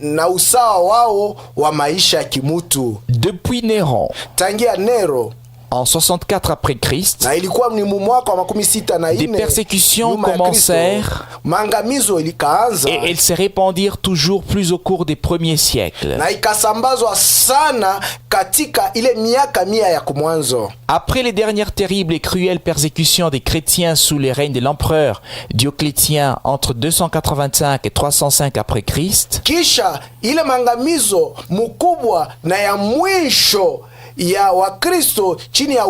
na usawa wao wa maisha ya kimutu. Depuis Néron, Tangia Nero en 64 après Christ, na ilikuwa ni mwaka wa 64 des persécutions commencèrent mangamizo ilikaanza, et elles se répandirent toujours plus au cours des premiers siècles. na ikasambazwa sana katika ile miaka 100 ya kumwanzo. Après les dernières terribles et cruelles persécutions des chrétiens sous les règnes de l'empereur Dioclétien entre 285 et 305 après Christ, Kisha ile mangamizo mkubwa na ya mwisho ya Wakristo chini ya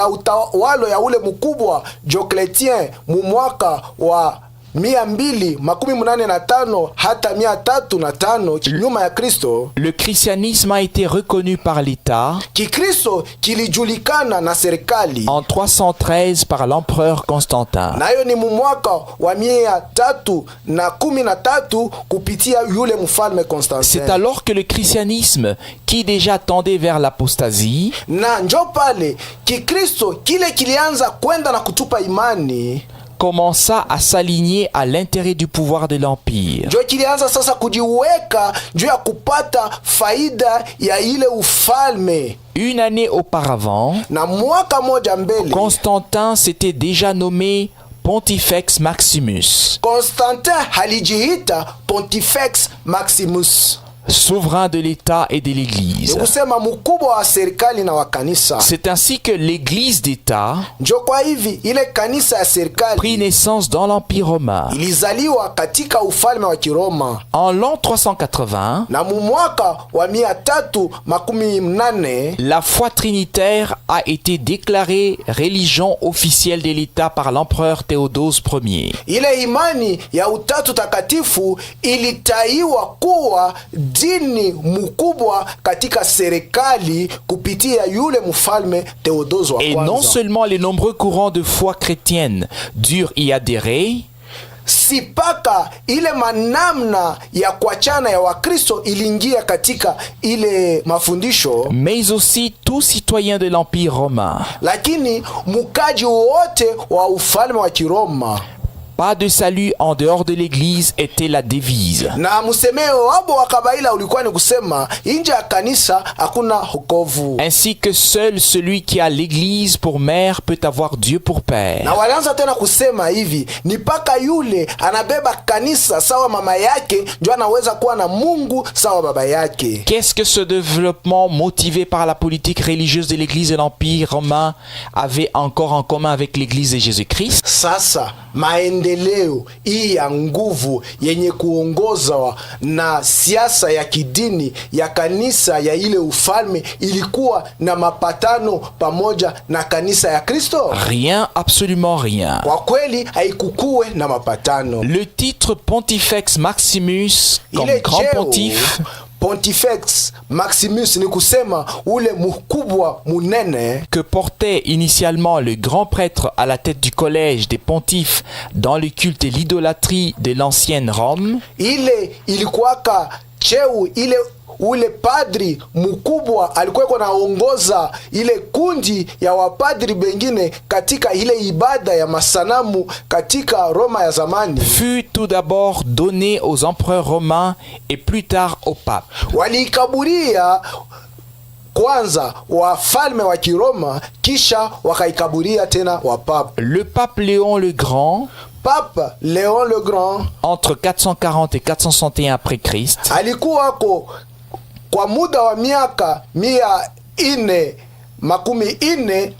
utawalo ya ule mkubwa Diocletien mu mwaka wa 285 hata 305 nyuma ya Kristo, le christianisme a été reconnu par l'État Kikristo kilijulikana na serikali en 313 par l'empereur Constantin. nayo ni mu mwaka wa 313 kupitia yule mfalme Constantin. C'est alors que le christianisme, qui déjà tendait vers l'apostasie, Na njo pale Kikristo kile kilianza kwenda na kutupa imani, commença à s'aligner à l'intérêt du pouvoir de l'Empire. njo kilianza sasa kujiweka juu ya kupata faida ya ile ufalme. Une année auparavant, Na mwaka moja mbele Constantin s'était déjà nommé Pontifex Maximus, Constantin halijiita Pontifex Maximus, souverain de l'État et de ni l'Église. kusema mkubwa wa serikali na wa kanisa. C'est ainsi que l'Église d'État Njo kwa hivi ile kanisa ya prit serikali naissance dans l'Empire romain. ilizaliwa katika ufalme wa Kiroma, En l'an 380, na mu mwaka wa 380 la foi trinitaire a été déclarée religion officielle de l'État par l'empereur Théodose Ier. ile imani ya utatu takatifu ilitaiwa kuwa dini mkubwa katika serikali kupitia yule mfalme Theodose wa Et non kwanza. seulement les nombreux courants de foi chrétienne durent y adhérer, Sipaka ile manamna ya kuachana ya Wakristo iliingia katika ile mafundisho, mais aussi tout citoyen de l'Empire romain. lakini mukaji wote wa ufalme wa Kiroma. Pas de salut en dehors de l'Église était la devise. Na msemeo wabo wa kabaila ulikuwa ni kusema nje ya kanisa hakuna wokovu. Ainsi que seul celui qui a l'Église pour mère peut avoir Dieu pour père. Na walianza tena kusema hivi, ni paka yule anabeba kanisa sawa mama yake ndio anaweza kuwa na Mungu sawa baba yake. Qu'est-ce que ce développement motivé par la politique religieuse de l'Église de l'Empire romain avait encore en commun avec l'Église de Jésus-Christ? Sasa maendeleo maendeleo hii ya nguvu yenye kuongozwa na siasa ya kidini ya kanisa ya ile ufalme ilikuwa na mapatano pamoja na kanisa ya Kristo? Rien, absolument rien. Kwa kweli haikukuwe na mapatano. Le titre Pontifex Maximus, comme grand pontife, Pontifex Maximus ni kusema ule mkubwa munene, que portait initialement le grand prêtre à la tête du collège des pontifes dans le culte et l'idolâtrie de l'ancienne Rome, ile ilikuwaka cheu ile ule padri mkubwa alikuwa naongoza ile kundi ya wapadri bengine katika ile ibada ya masanamu katika Roma ya zamani, fut tout d'abord donné aux empereurs romains et plus tard au pape. Waliikaburia kwanza wafalme wa Kiroma, kisha wakaikaburia tena wapapa. Le pape Léon le Grand, Pape Léon le Grand, entre 440 et 461 après Christ, alikuwa kwa muda wa miaka 440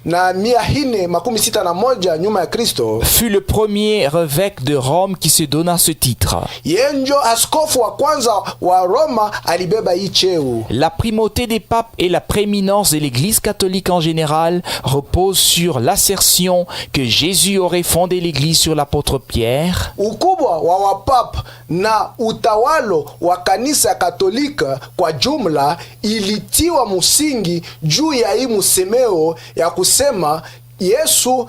na 461 nyuma ya Kristo, fut le premier évêque de Rome qui se donna ce titre. Yenjo askofu wa kwanza wa Roma alibeba hii cheo. La primauté des papes et la prééminence de l'Église catholique en général reposent sur l'assertion que Jésus aurait fondé l'Église sur l'apôtre Pierre. Ukubwa wa wapapa na utawalo wa kanisa ya Katolika kwa jumla ilitiwa musingi juu ya hii musemeo ya kusema Yesu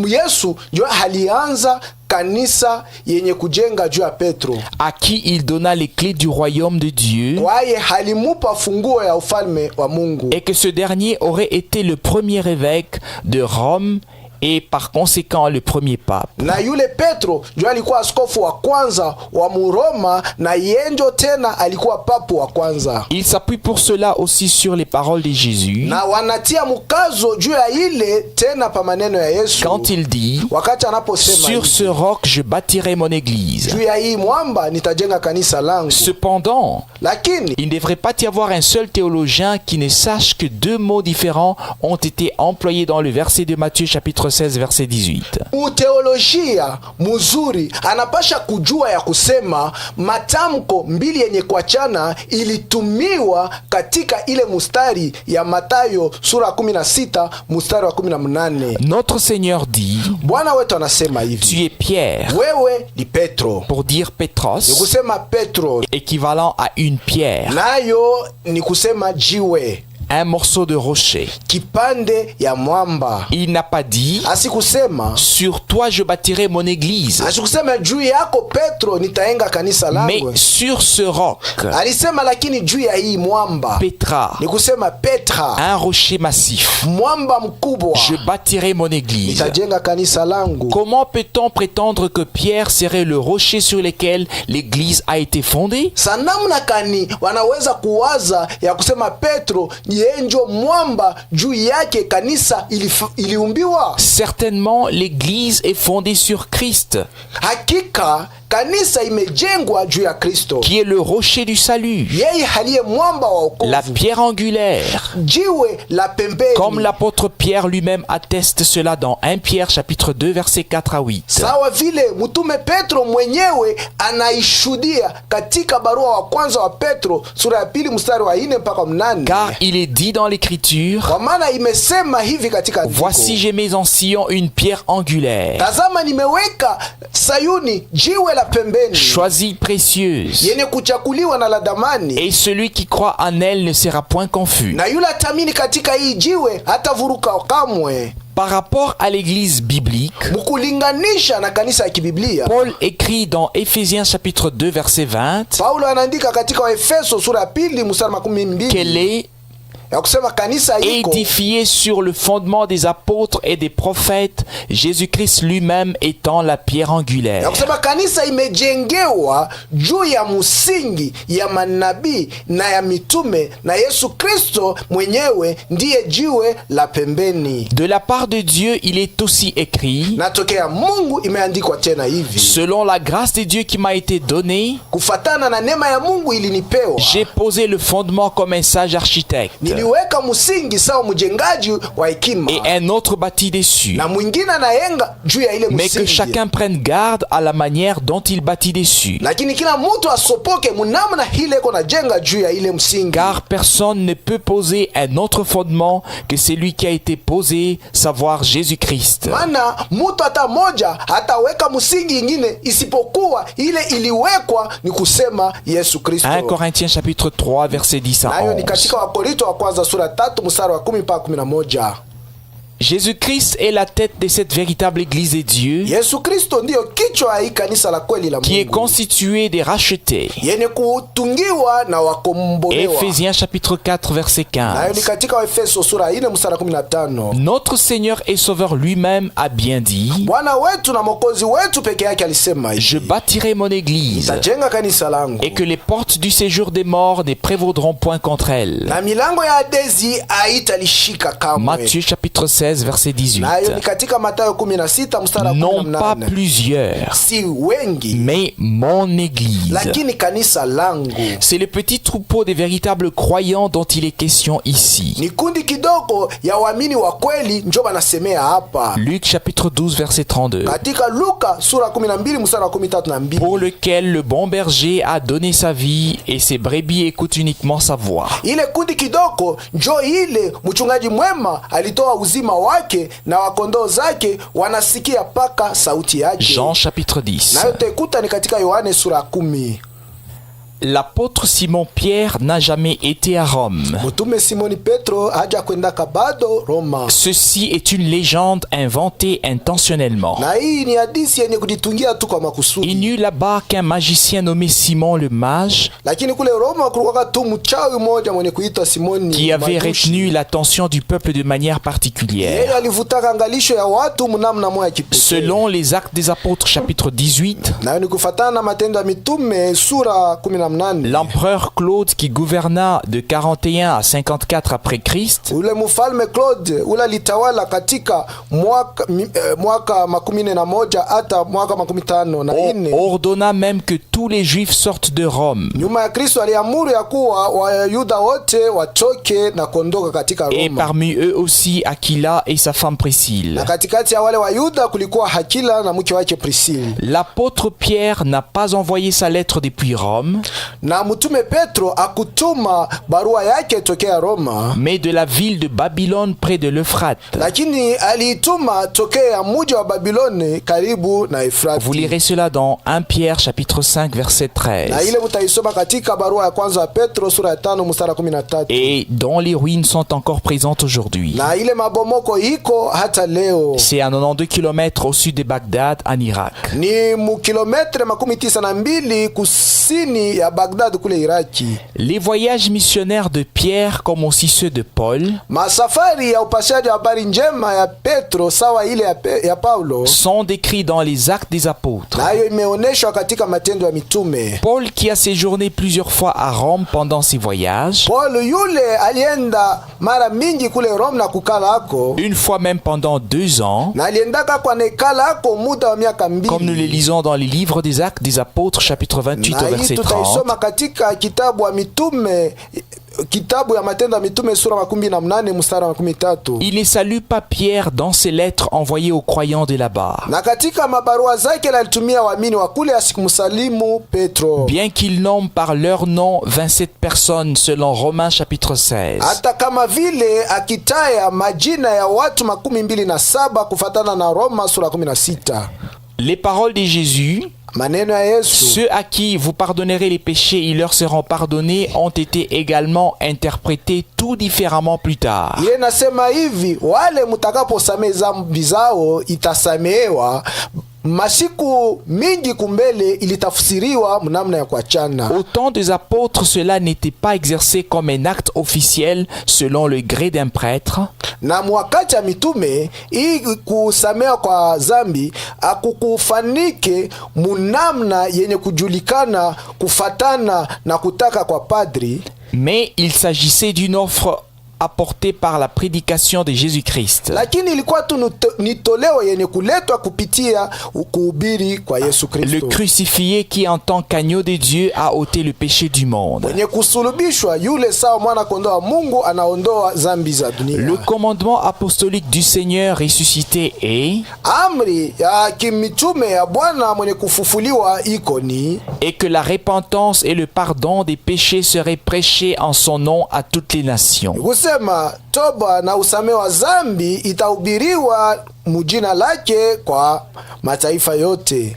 Yesu ndio alianza kanisa yenye kujenga juu ya Petro, à qui il donna les clés du royaume de Dieu, kwaye halimupa funguo ya ufalme wa Mungu, et que ce dernier aurait été le premier évêque de Rome et par conséquent le premier pape. Na yule Petro ndio alikuwa askofu wa kwanza wa Muroma, na yenjo tena alikuwa papu wa kwanza. Il s'appuie pour cela aussi sur les paroles de Jésus, Na wanatia mkazo juu ya ile tena pa maneno ya Yesu quand il dit: wakati anaposema sur ce roc je bâtirai mon église. juu ya hii mwamba nitajenga kanisa langu. Cependant, Lakini il ne devrait pas y avoir un seul théologien qui ne sache que deux mots différents ont été employés dans le verset de Matthieu chapitre 16 verset 18. uteolojia mzuri anapasha kujua ya kusema matamko mbili yenye kuachana ilitumiwa katika ile mustari ya Mathayo sura 16 mustari wa 18. Notre Seigneur dit: Bwana wetu anasema tu hivi, es Pierre, wewe ni Petro. pour dire Ni Petros, kusema Petro équivalent à une pierre, nayo ni kusema jiwe, un morceau de rocher. kipande ya mwamba. Il n'a pas dit: Asikusema sur toi je bâtirai mon église, asikusema juu yako Petro nitaenga kanisa mais langu. sur ce roc, Alisema lakini juu ya hii mwamba, Petra, ni kusema Petra, un rocher massif, mwamba mkubwa, je bâtirai mon église. nitajenga kanisa langu. Comment peut-on prétendre que Pierre serait le rocher sur lequel l'église a été fondée? Sanamna kani wanaweza kuwaza ya kusema Petro yenjo mwamba juu yake kanisa iliumbiwa? Certainement, l'église est fondée sur Christ, Hakika kanisa imejengwa juu ya Kristo, qui est le rocher du salut, yeye haliye mwamba wa wokovu, la pierre angulaire, jiwe la pembeni, comme l'apôtre Pierre lui-même atteste cela dans 1 Pierre chapitre 2 versets 4 à 8. sawa vile mtume Petro mwenyewe anaishuhudia katika barua wa kwanza wa Petro sura ya 2 mstari wa 4 mpaka 8. Car il est dit dans l'écriture: Kwa maana imesema hivi katika andiko, voici j'ai mis en Sion une pierre angulaire, tazama nimeweka Sayuni jiwe la pembeni, choisie précieuse, yenye kuchakuliwa na la damani, et celui qui croit en elle ne sera point confus. na yule atamini katika hii jiwe hatavuruka kamwe. Par rapport à l'église biblique, Mkulinganisha na kanisa ya kibiblia, Paul écrit dans Éphésiens chapitre 2 verset 20 Paulo anaandika katika Waefeso sura ya 2 mstari 12 qu'elle est ya kusema kanisa iko édifiée sur le fondement des apôtres et des prophètes, Jésus-Christ lui-même étant la pierre ya angulaire. kusema kanisa imejengewa juu ya msingi ya manabii na ya mitume, na Yesu Kristo mwenyewe ndiye jiwe la pembeni. De la part de Dieu, il est aussi écrit: Na tokea Mungu imeandikwa tena hivi, selon la grâce de Dieu qui m'a été donnée, kufatana na neema ya Mungu ilinipewa, j'ai posé le fondement comme un sage architecte. aliweka msingi sawa mjengaji wa hekima, et un autre bâtit dessus. na mwingine anayenga juu ya ile Mais que msingi. chacun prenne garde à la manière dont il bâtit dessus. Lakini kila mtu asopoke munamna hile iko na jenga juu ya ile msingi. Car personne ne peut poser un autre fondement que celui qui a été posé, savoir Jésus-Christ. Maana mtu hata moja hataweka msingi ingine isipokuwa ile iliwekwa, ni kusema Yesu Kristo. 1 Corinthiens chapitre 3 verset 10 à Nayo ni 11. katika Wakorinto wa kwanza sura 3 mstari wa 10 mpaka 11. Jésus-Christ est la tête de cette véritable Église de Dieu Yesu Kristo ndiyo kichwa ya hii kanisa la kweli la qui est Mungu, constituée des rachetés. yenye kutungiwa na wakombolewa. Éphésiens chapitre 4 verset Nayo ni 15. katika Waefeso sura 4 mstari wa 15. Notre Seigneur et Sauveur lui-même a bien dit: Bwana wetu na Mwokozi wetu peke yake alisema hivi, Je bâtirai mon Église, nitajenga kanisa langu et que les portes du séjour des morts ne prévaudront point contre elle. na milango ya Hadesi haitalishika kamwe. Matthieu chapitre 16 verset 18. Nayo ni katika Mathayo 16 mstari wa Non pas 18. plusieurs, Si wengi, mais mon Église. lakini kanisa langu. C'est le petit troupeau des véritables croyants dont il est question ici. Ni kundi kidogo ya waamini wa kweli njo banasemea hapa Luc chapitre 12 verset 32. katika Luka sura 12 mstari wa 13. Pour lequel le bon berger a donné sa vie et ses brebis écoutent uniquement sa voix. Ile kundi kidogo njo ile mchungaji mwema alitoa uzima wake na wakondoo zake wanasikia paka sauti yake. Jean chapitre 10. Nayo tekuta ni katika Yohane sura 10. L'apôtre Simon-Pierre n'a jamais été à Rome. Mtume Simoni Petro haja kwenda kabado Roma. Ceci est une légende inventée intentionnellement. Na hii ni hadithi yenye kujitungia tu kwa Il makusudi. n'y eut là-bas qu'un magicien nommé Simon le mage Lakini kule Roma kulikuwa tu mchawi mmoja mwenye kuitwa Simoni qui avait Majushi. retenu l'attention du peuple de manière particulière. Yeye alivutaka angalisho ya watu mnamna moya kipekee. Selon les Actes des Apôtres chapitre 18, Nayo ni kufatana na Matendo ya Mitume sura 18. l'empereur Claude qui gouverna de 41 à 54 après Christ Ule mfalme Claude ule litawala katika mwaka 11 hata mwaka 54. ordonna même que tous les Juifs sortent de Rome. Nyuma ya Kristo aliamuru ya kuwa Wayuda wote watoke na kuondoka katika Et Roma. parmi eux aussi Aquila et sa femme Priscille. Na katikati ya wale Wayuda kulikuwa Hakila na mke wake Priscille. L'apôtre Pierre n'a pas envoyé sa lettre depuis Rome, Na mtume Petro akutuma barua yake tokea Roma, mais de la ville de Babylone près de l'Euphrate. lakini aliituma tokea mji wa Babiloni karibu na Efrati. Vous lirez cela dans 1 Pierre chapitre 5 verset Na 13. ile mutaisoma katika barua ya kwanza ya Petro sura ya 5 mstari 13. Et dont les ruines sont encore présentes aujourd'hui. Na ile mabomoko iko hata leo. C'est à 92 km au sud de Bagdad en Irak. Ni mukilometre 92 kusini ya Bagdad kule Iraki. Les voyages missionnaires de Pierre, comme aussi ceux de Paul, Masafari ya upashaji wa habari njema ya Petro sawa ile ya Paulo, sont décrits dans les Actes des Apôtres. nayo imeoneshwa katika Matendo ya Mitume. Paul, qui a séjourné plusieurs fois à Rome pendant ses voyages, Paul yule alienda mara mingi kule Rome na kukala ako, une fois même pendant 2 ans, na aliendaka kwa nekala ako muda wa miaka 2. comme nous les lisons dans les livres des Actes des Apôtres, chapitre 28 Na au hii verset 30. tutaisoma katika kitabu wa mitume, kitabu ya Matendo ya Mitume sura 18 mstari wa 13. Il ne salue pas Pierre dans ses lettres envoyées aux croyants de là-bas, Na katika mabarua zake alitumia waamini wa kule asikumsalimu Petro, bien qu'il nomme par leur nom 27 personnes selon Romains chapitre 16. hata kama vile akitaya majina ya watu 27 kufatana na Roma sura 16. Les paroles de Jésus: Maneno ya Yesu, ceux à qui vous pardonnerez les péchés, ils leur seront pardonnés, ont été également interprétés tout différemment plus tard. ile nasema hivi, wale mutakaposamehe dhambi zao itasamehewa. Masiku mingi kumbele ilitafsiriwa mnamna ya kuachana. Au temps des apôtres, cela n'était pas exercé comme un acte officiel selon le gré d'un prêtre, Na mwakati ya mitume hii kusamehewa kwa dhambi akukufanike munamna yenye kujulikana kufatana na kutaka kwa padri, mais il s'agissait d'une offre apporté par la prédication de Jésus-Christ. lakini ilikuwa tu ni toleo yenye kuletwa kupitia kuhubiri kwa Yesu Le Kristo. crucifié qui en tant qu'agneau de Dieu a ôté le péché du monde. Mwenye kusulubishwa yule sawa mwana kondoo wa Mungu anaondoa zambi za dunia. Le commandement apostolique du Seigneur ressuscité est Amri ya kimitume ya Bwana mwenye kufufuliwa iko ni et que la repentance et le pardon des péchés seraient prêchés en son nom à toutes les nations. kusema toba na usamehe wa zambi itahubiriwa mujina lake kwa mataifa yote.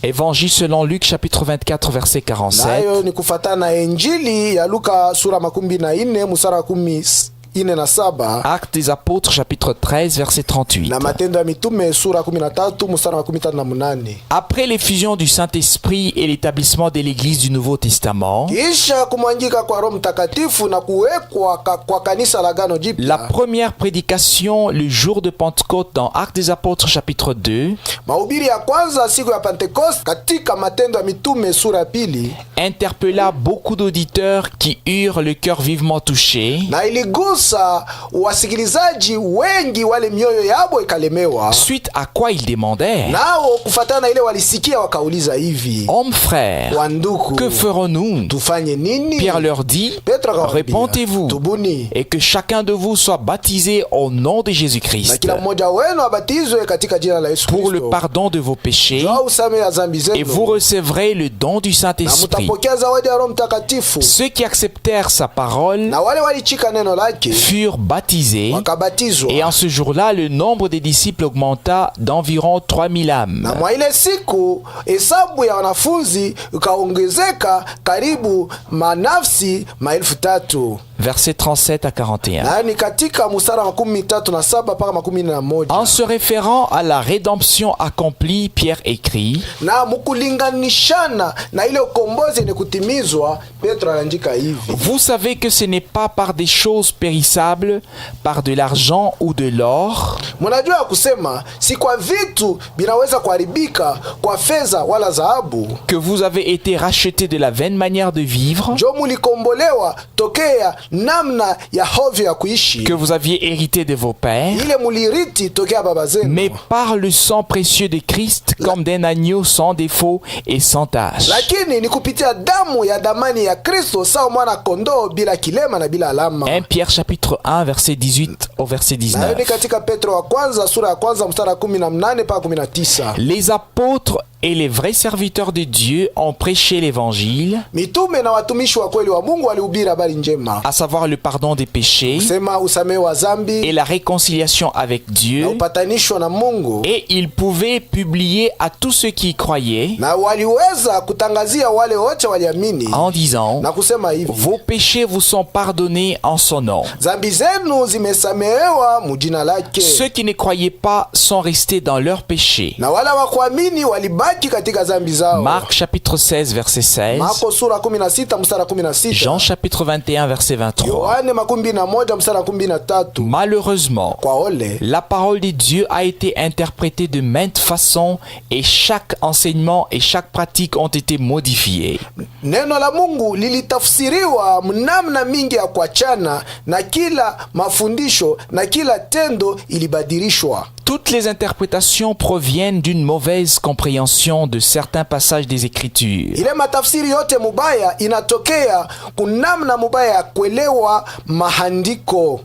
Évangile selon Luc chapitre 24 verset 47. Nayo ni kufatana na Injili ya Luka sura 14 mstari wa 47 Actes des apôtres chapitre 13 verset 38. na Matendo ya Mitume sura 13 mstari wa 38. Après l'effusion du Saint-Esprit et l'établissement de l'Église du Nouveau Testament, Kisha kumwangika kwa Roho Mtakatifu na kuwekwa kwa kanisa la Agano la Jipya, première prédication le jour de Pentecôte dans Actes des apôtres chapitre 2 mahubiri ya kwanza siku ya Pentekoste katika Matendo ya Mitume sura ya 2 interpella beaucoup d'auditeurs qui eurent le cœur vivement touché na iligusa wasikilizaji wengi wale mioyo yabo ikalemewa. suite à quoi ils demandaient: Nao kufatana na ile walisikia wakauliza hivi, Hommes frères, wanduku, que ferons-nous? tufanye nini? Pierre leur dit: Petro akawaambia, Repentez-vous tubuni et que chacun de vous soit baptisé au nom de na Jésus-Christ kila mmoja wenu abatizwe katika jina la Yesu pour le Kristo pardon de vos péchés jua usamehe ya zambi et vous zenu, recevrez le don du na Saint-Esprit. mutapokea zawadi ya Roho Mtakatifu. Ceux qui acceptèrent sa parole Na wale walichika neno lake furent baptisés wakabatizwa, et en ce jour-là, le nombre des disciples augmenta d'environ 3000 âmes. na mwa ile siku hesabu ya wanafunzi ikaongezeka karibu manafsi 3,000. Versets 37 à 41. Na ni katika mstari wa 37 mpaka 41. En se référant à la rédemption accomplie, Pierre écrit: Na mukulinganishana na ile ukombozi ni kutimizwa, Petro anaandika hivi: Vous savez que ce n'est pas par des choses périssables, par de l'argent ou de l'or, Munajua kusema si kwa vitu binaweza kuharibika, kwa fedha wala dhahabu, que vous avez été rachetés de la vaine manière de vivre, njo mulikombolewa tokea namna ya hovyo ya kuishi que vous aviez hérité de vos pères, ile muliriti tokea baba zenu, mais par le sang précieux de Christ, comme d'un agneau sans défaut et sans tache. lakini ni kupitia damu ya damani ya Kristo sawa mwana kondoo bila kilema na bila alama. 1 Pierre chapitre 1 verset 18 au verset Na ni 19. katika Petro wa kwanza sura ya kwanza mstari wa 18 mpaka 19. Les apôtres et les vrais serviteurs de Dieu ont prêché l'évangile, Mitume na watumishi wa kweli wa Mungu walihubiri habari njema, à savoir le pardon des péchés sema usamehe wa et zambi la réconciliation avec na Dieu, upatanisho na Mungu, et ils pouvaient publier à tous ceux qui y croyaient na waliweza kutangazia wale wote waliamini en disant: na kusema hivi: Vos péchés vous sont pardonnés en son nom. zambi zenu zimesamehewa mujina lake. Ceux qui ne croyaient pas sont restés dans leurs péchés. Na wala wakuamini walibaki katika zambi zao. Marc chapitre 16 verset 16, Marko sura 16 mstari wa 16. Jean chapitre 21 verset 23. Yohane 21 mstari wa 13. Malheureusement, Kwa ole la parole de Dieu a été interprétée de maintes façons et chaque enseignement et chaque pratique ont été modifiés. neno la Mungu lilitafsiriwa mnamna mingi ya kuachana, na kila mafundisho na kila tendo ilibadilishwa. Toutes les interprétations proviennent d'une mauvaise compréhension de certains passages des Écritures. Ile matafsiri yote mubaya inatokea kunamna mubaya ya kuelewa mahandiko.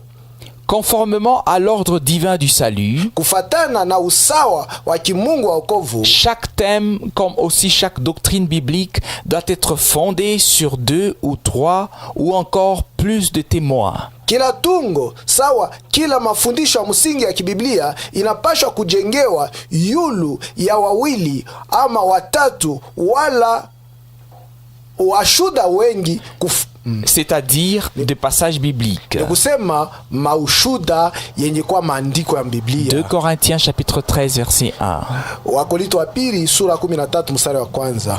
Conformément à l'ordre divin du salut, Kufatana na usawa wa kimungu wa wokovu, chaque thème, comme aussi chaque doctrine biblique, doit être fondée sur 2 ou 3 ou encore plus de témoins. kila tungo sawa, kila mafundisho ya msingi ya kibiblia inapashwa kujengewa yulu ya wawili ama watatu, wala washuda wengi C'est-à-dire de passages bibliques. ni kusema maushuda yenye kwa maandiko ya 2 Biblia. Corinthiens chapitre 13 verset 1. Wakorinto wa pili sura 13 mstari wa kwanza.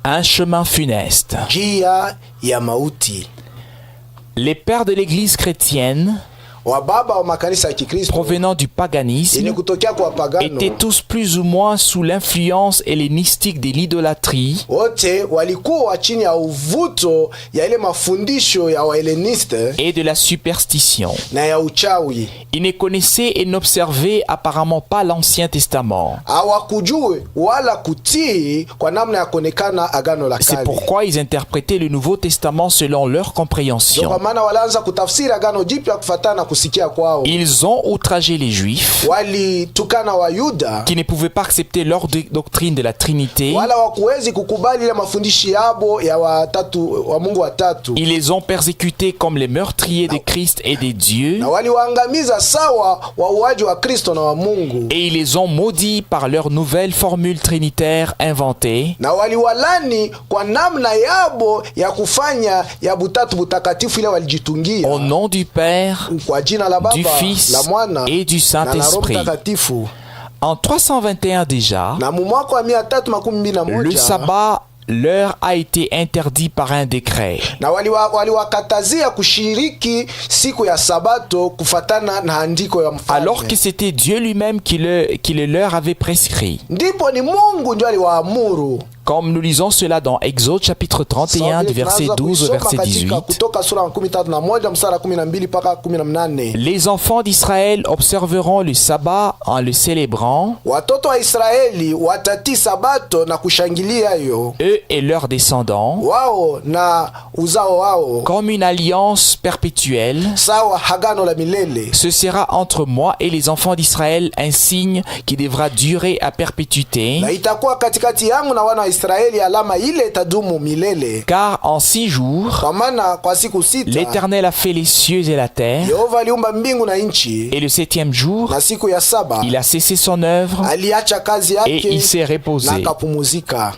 Un chemin funeste. Njia ya mauti. Les pères de l'Église chrétienne wa baba wa makanisa ya Kikristo provenant du yenye paganisme kutokea kwa pagano étaient tous plus ou moins sous l'influence hellénistique de l'idolâtrie wote walikuwa chini ya uvuto ya ile mafundisho ya Waheleniste et de la superstition. na ya uchawi. Ils ne connaissaient et n'observaient apparemment pas l'Ancien Testament. Hawakujue wala kutii kwa namna ya kuonekana agano la C'est kale. pourquoi ils interprétaient le Nouveau Testament selon leur Ndio compréhension. kwa maana walianza kutafsiri agano jipya kufuatana na kusikia kwao. Ils ont outragé les Juifs Walitukana Wayuda qui ne pouvaient pas accepter leur doctrine de la Trinité. wala wakuwezi kukubali ile mafundisho yabo ya watatu wa Mungu watatu, Ils les ont persécutés comme les meurtriers de Christ et des dieux. na waliwaangamiza sawa wauaji wa Kristo na wa Mungu, Et ils les ont maudits par leur nouvelle formule trinitaire inventée. na waliwalani kwa namna yabo ya kufanya ya butatu butakatifu ile walijitungia Au nom du Père, kwa jina la du Baba, Fils la Mwana et du na la Roho Saint-Esprit. Mtakatifu. En 321 déjà, Na mu mwaka wa 321 le sabbat leur a été interdit par un décret. na waliwakatazia kushiriki siku ya Sabato kufatana na andiko ya mfalme, Alors que c'était Dieu lui-même qui le leur avait prescrit. ndipo ni Mungu ndio aliwaamuru. Comme nous lisons cela dans Exode chapitre 31 du verset 12 au verset 18. Kutoka sura ya 31 mstari wa 12 mpaka 18. Les enfants d'Israël observeront le sabbat en le célébrant, Watoto wa Israeli watati Sabato na kushangilia hiyo, eux et leurs descendants, wao na uzao wao, comme une alliance perpétuelle. sawa hagano la milele. Ce sera entre moi et les enfants d'Israël un signe qui devra durer à perpétuité, Na itakuwa katikati yangu na wana wa Israeli alama ile itadumu milele. car en 6 jours, Kwa maana kwa siku 6 l'Éternel a fait les cieux et la terre, Yehova aliumba mbingu na nchi, et le 7e jour, na siku ya 7 il a cessé son œuvre aliacha kazi et yake il s'est na reposé. akapumuzika.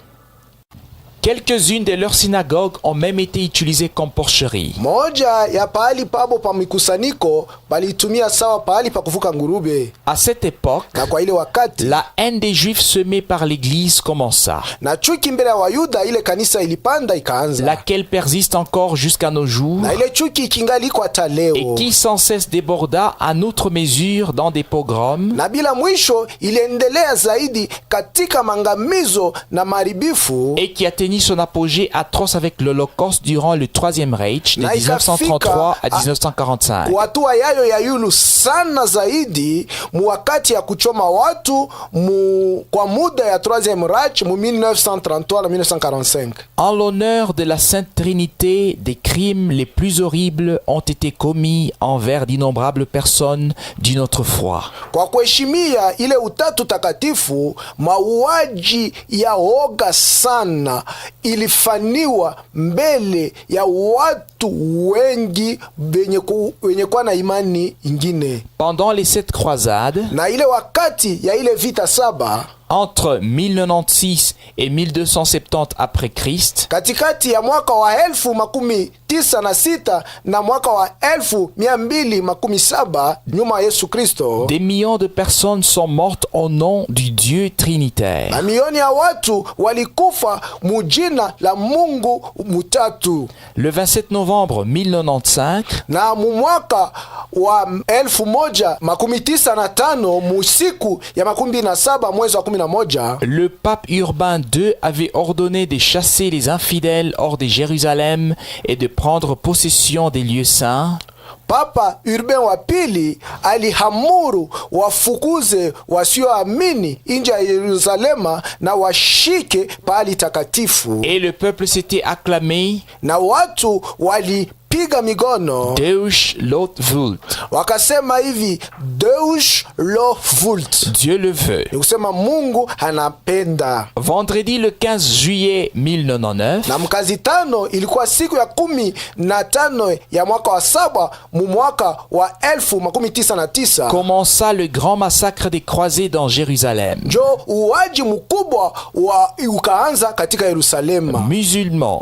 Quelques-unes de leurs synagogues ont même été utilisées comme porcheries. Moja ya pahali pabo pa mikusanyiko balitumia sawa pahali pa kuvuka ngurube. À cette époque, Na kwa ile wakati la haine des Juifs semée par l'Église commença, na chuki mbele ya Wayuda, ile kanisa ilipanda ikaanza, laquelle persiste encore jusqu'à nos jours na ile chuki ikingali iko hata leo, et qui sans cesse déborda à outre mesure dans des pogroms na bila mwisho iliendelea zaidi katika mangamizo na maribifu, et qui atteignit son apogée atroce avec l'Holocauste durant le Troisième Reich de Na 1933 à ikafika 1945. hatua yayo ya yulu sana zaidi mu wakati ya kuchoma watu kwa muda ya Troisième Reich mu 1933 na 1945. En l'honneur de la Sainte Trinité, des crimes les plus horribles ont été commis envers d'innombrables personnes d'une autre foi. Kwa kuheshimia ile utatu takatifu, mauaji ya oga sana ilifaniwa mbele ya watu wengi wenye kuwa na imani ingine. Pendant les 7 croisades, Na ile wakati ya ile vita 7 entre 1096 et 1270 après Christ, katikati ya mwaka wa 1096 na mwaka wa 1217 nyuma ya Yesu Kristo, des millions de personnes sont mortes au nom du Dieu trinitaire. mamilioni ya watu walikufa mujina la Mungu mutatu. Le 27 novembre 1095, Na mu mwaka wa 1095 musiku ya 27 mwezi wa 11, le pape Urbain II avait ordonné de chasser les infidèles hors de Jérusalem et de prendre possession des lieux saints. Papa Urbain wa pili alihamuru wafukuze wasioamini nje ya Yerusalema na washike pahali takatifu, Et le peuple s'était acclamé na watu walipiga migono Deus lot vult. wakasema hivi, Deus lo vult, Dieu le veut. ni kusema Mungu anapenda. Vendredi le 15 juillet 1099, Na mkazi 5 ilikuwa siku ya 15 ya mwaka wa 7 mu mwaka wa 1099, commença le grand massacre des croisés dans Jérusalem. njo uwaji mkubwa ukaanza katika Yerusalema. Musulmans,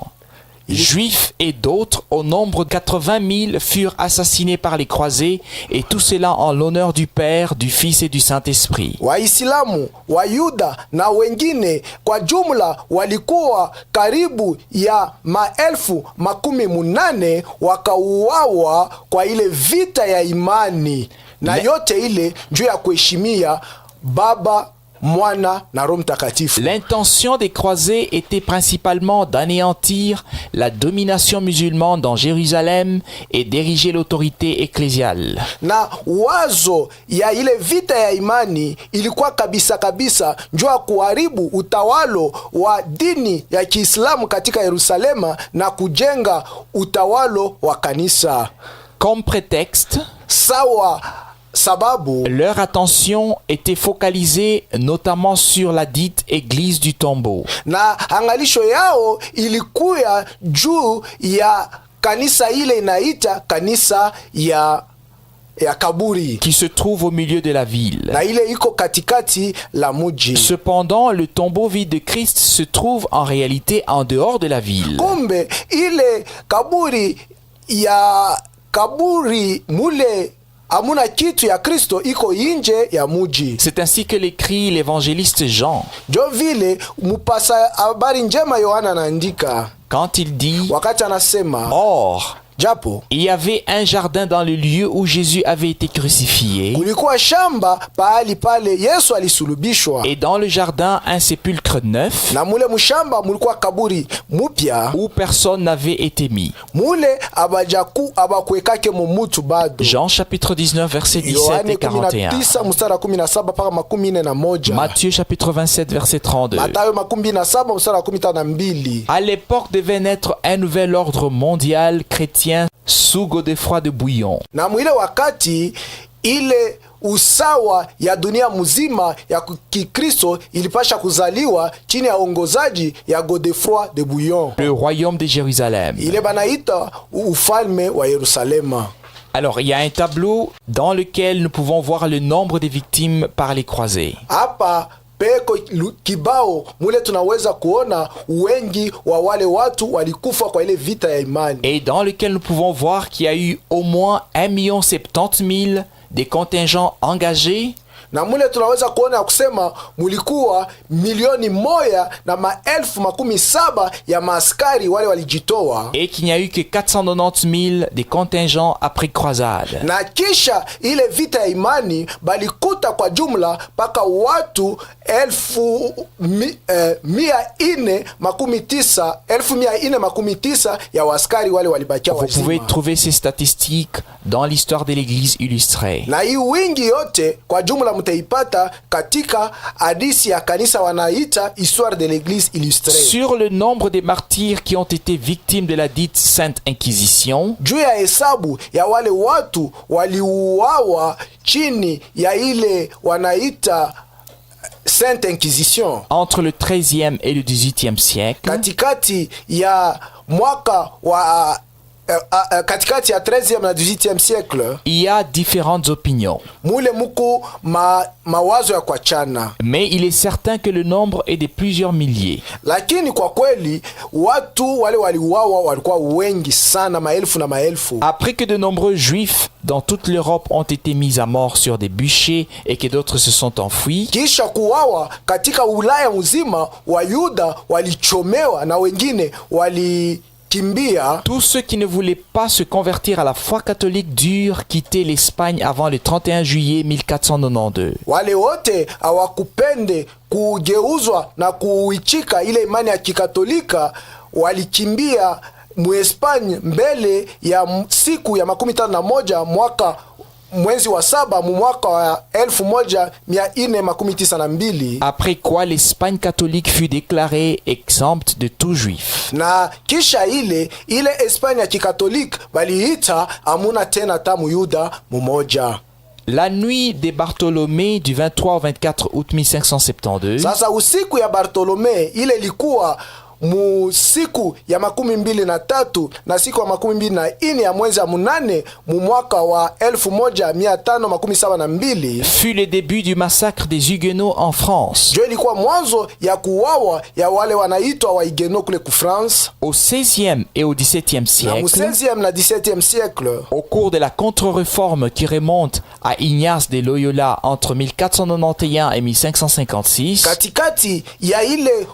Juifs et d'autres, au nombre de 80 000, furent assassinés par les croisés, et tout cela en l'honneur du Père, du Fils et du Saint-Esprit. Waislamu, Wayuda na wengine kwa jumla walikuwa karibu ya 8,000 wakauawa kwa ile vita ya imani, na yote ile juu ya kuheshimia Baba, Mwana na Roho Mtakatifu. L'intention des croisés était principalement d'anéantir la domination musulmane dans Jérusalem et d'ériger l'autorité ecclésiale. Na wazo ya ile vita ya imani ilikuwa kabisa juu ya kuharibu utawalo wa dini ya Kiislamu katika Yerusalema na kujenga utawalo wa kanisa. Comme prétexte, Sawa sababu leur attention était focalisée notamment sur la dite église du tombeau. na angalisho yao ilikuwa juu ya kanisa ile inaita kanisa ya kaburi, Qui se trouve au milieu de la ville. na ile iko katikati la muji. Cependant, le tombeau vide de Christ se trouve en réalité en dehors de la ville. Kumbe ile kaburi mule amuna kitu ya Kristo iko inje ya muji. C'est ainsi que l'écrit l'évangéliste Jean Jo vile mupasa habari njema Yohana anaandika quand il dit wakati anasema, Or, japo il y avait un jardin dans le lieu où Jésus avait été crucifié, kulikuwa shamba pahali pale Yesu alisulubishwa, et dans le jardin un sépulcre neuf na mule mushamba mulikuwa kaburi mupya où personne n'avait été mis. mule abakwekake mumutu bado. Jean chapitre 19 versets 17 Yohane et 41. 19 mstari 17 mpaka 41. Matthieu chapitre 27 verset 32. Matayo 27 mstari 52. À l'époque devait naître un nouvel ordre mondial chrétien sous Godefroy de Bouillon. Na mwile wakati ile usawa ya dunia mzima ya Kikristo ilipasha kuzaliwa chini ya ongozaji ya Godefroy de Bouillon. Le royaume de Jérusalem. Ile banaita ufalme wa Yerusalema. Alors, il y a un tableau dans lequel nous pouvons voir le nombre de victimes par les croisés. Hapa peko kibao mule tunaweza kuona wengi wa wale watu walikufa kwa ile vita ya imani. Et dans lequel nous pouvons voir qu'il y a eu au moins 1,70 000 des contingents engagés, Na mule tunaweza kuona kusema mulikuwa 1,117,000 ya maaskari wale walijitoa, et qu'il n'y a eu que 490 000 des contingents après croisade. na kisha ile vita ya imani balikuta kwa jumla mpaka watu 1,419 ya waskari wale walibakia Vous pouvez wazima. trouver ces statistiques dans l'histoire de l'Église illustrée. Na hii wingi yote kwa jumla mtaipata katika hadisi ya kanisa wanaita Histoire de l'Église illustrée. Sur le nombre des martyrs qui ont été victimes de la dite Sainte Inquisition, Juu ya hesabu ya wale watu waliuawa chini ya ile wanaita Sainte Inquisition entre le XIIIe et le XVIIIe siècle, katikati ya mwaka wa katikati ya 13e na 18e siècle, il y a différentes opinions. mule muku mawazo ya kuachana, Mais il est certain que le nombre est de plusieurs milliers. lakini kwa kweli watu wale waliuawa walikuwa wengi sana, maelfu na maelfu. Après que de nombreux juifs dans toute l'Europe ont été mis à mort sur des bûchers et que d'autres se sont enfuis, Kisha kuuawa katika Ulaya mzima, Wayuda walichomewa na wengine walikimbia. tous ceux qui ne voulaient pas se convertir à la foi catholique durent quitter l'Espagne avant le 31 juillet 1492. Wale wote hawakupende kugeuzwa na kuichika ile imani ya Kikatolika walikimbia Muespanya mbele ya siku ya 51 mwezi wa 7 mwaka wa 1492. Après quoi l'Espagne catholique fut déclarée exempte de tout juif. Na kisha ile Espanya ya Kikatolika baliita amuna tena ta Muyuda mumoja. La nuit des Bartholomé du 23 au 24 août 1572, Sasa usiku ya Bartolome ile ilikuwa mu siku ya 23 na siku ya 24 ya mwezi ya munane mu mwaka wa 1572 fut le début du massacre des Huguenots en France. jo ilikuwa mwanzo ya kuwawa ya wale wanaitwa Wahuguenots kule ku France Au XVIe et au XVIIe na mu siècle, 16e na 17e siècle. au cours de la contre-réforme qui remonte à Ignace de Loyola entre 1491 et 1556, Katikati ya ile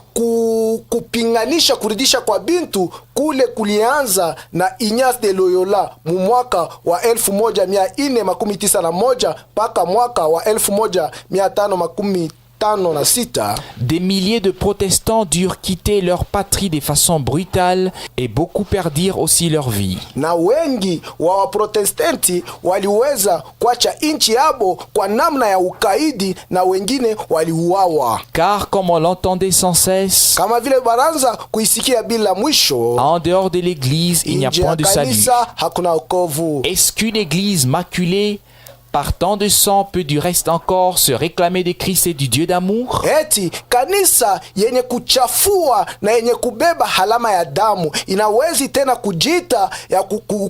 kupinganisha kurudisha kwa bintu kule kulianza na Ignace de Loyola mu mwaka wa 1491 mpaka mwaka wa 1556. des milliers de protestants durent quitter leur patrie de façon brutale et beaucoup perdirent aussi leur vie. Na wengi wa Waprotestanti waliweza kuacha inchi yabo kwa namna ya ukaidi na wengine waliuawa. Car comme on l'entendait sans cesse, Kama vile baranza kuisikia bila mwisho, en dehors de l'église, il n'y a nje point ya de salut. kanisa hakuna wokovu. Est-ce qu'une église maculée par tant de sang peut du reste encore se réclamer de Christ et du Dieu d'amour? Eti kanisa yenye kuchafua na yenye kubeba halama ya damu inawezi tena kujita ya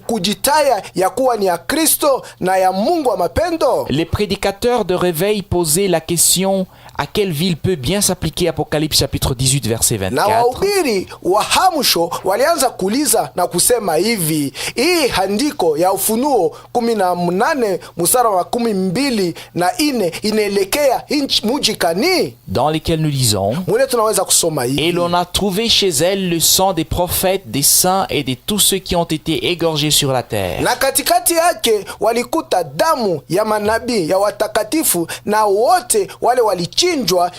kujitaya ya kuwa ni ya Kristo na ya Mungu wa mapendo? Les prédicateurs de réveil posaient la question: à quelle ville peut bien s'appliquer Apocalypse chapitre 18 verset Na 24? wahubiri wa hamsho walianza kuuliza na kusema hivi, hii handiko ya Ufunuo 18 mstari wa 24 inaelekea muji kani? Dans lesquels nous lisons: Mule tunaweza kusoma et hivi: l'on a trouvé chez elle le sang des prophètes, des saints et de tous ceux qui ont été égorgés sur la terre. na katikati yake walikuta damu ya manabii ya watakatifu na wote wale walichinjwa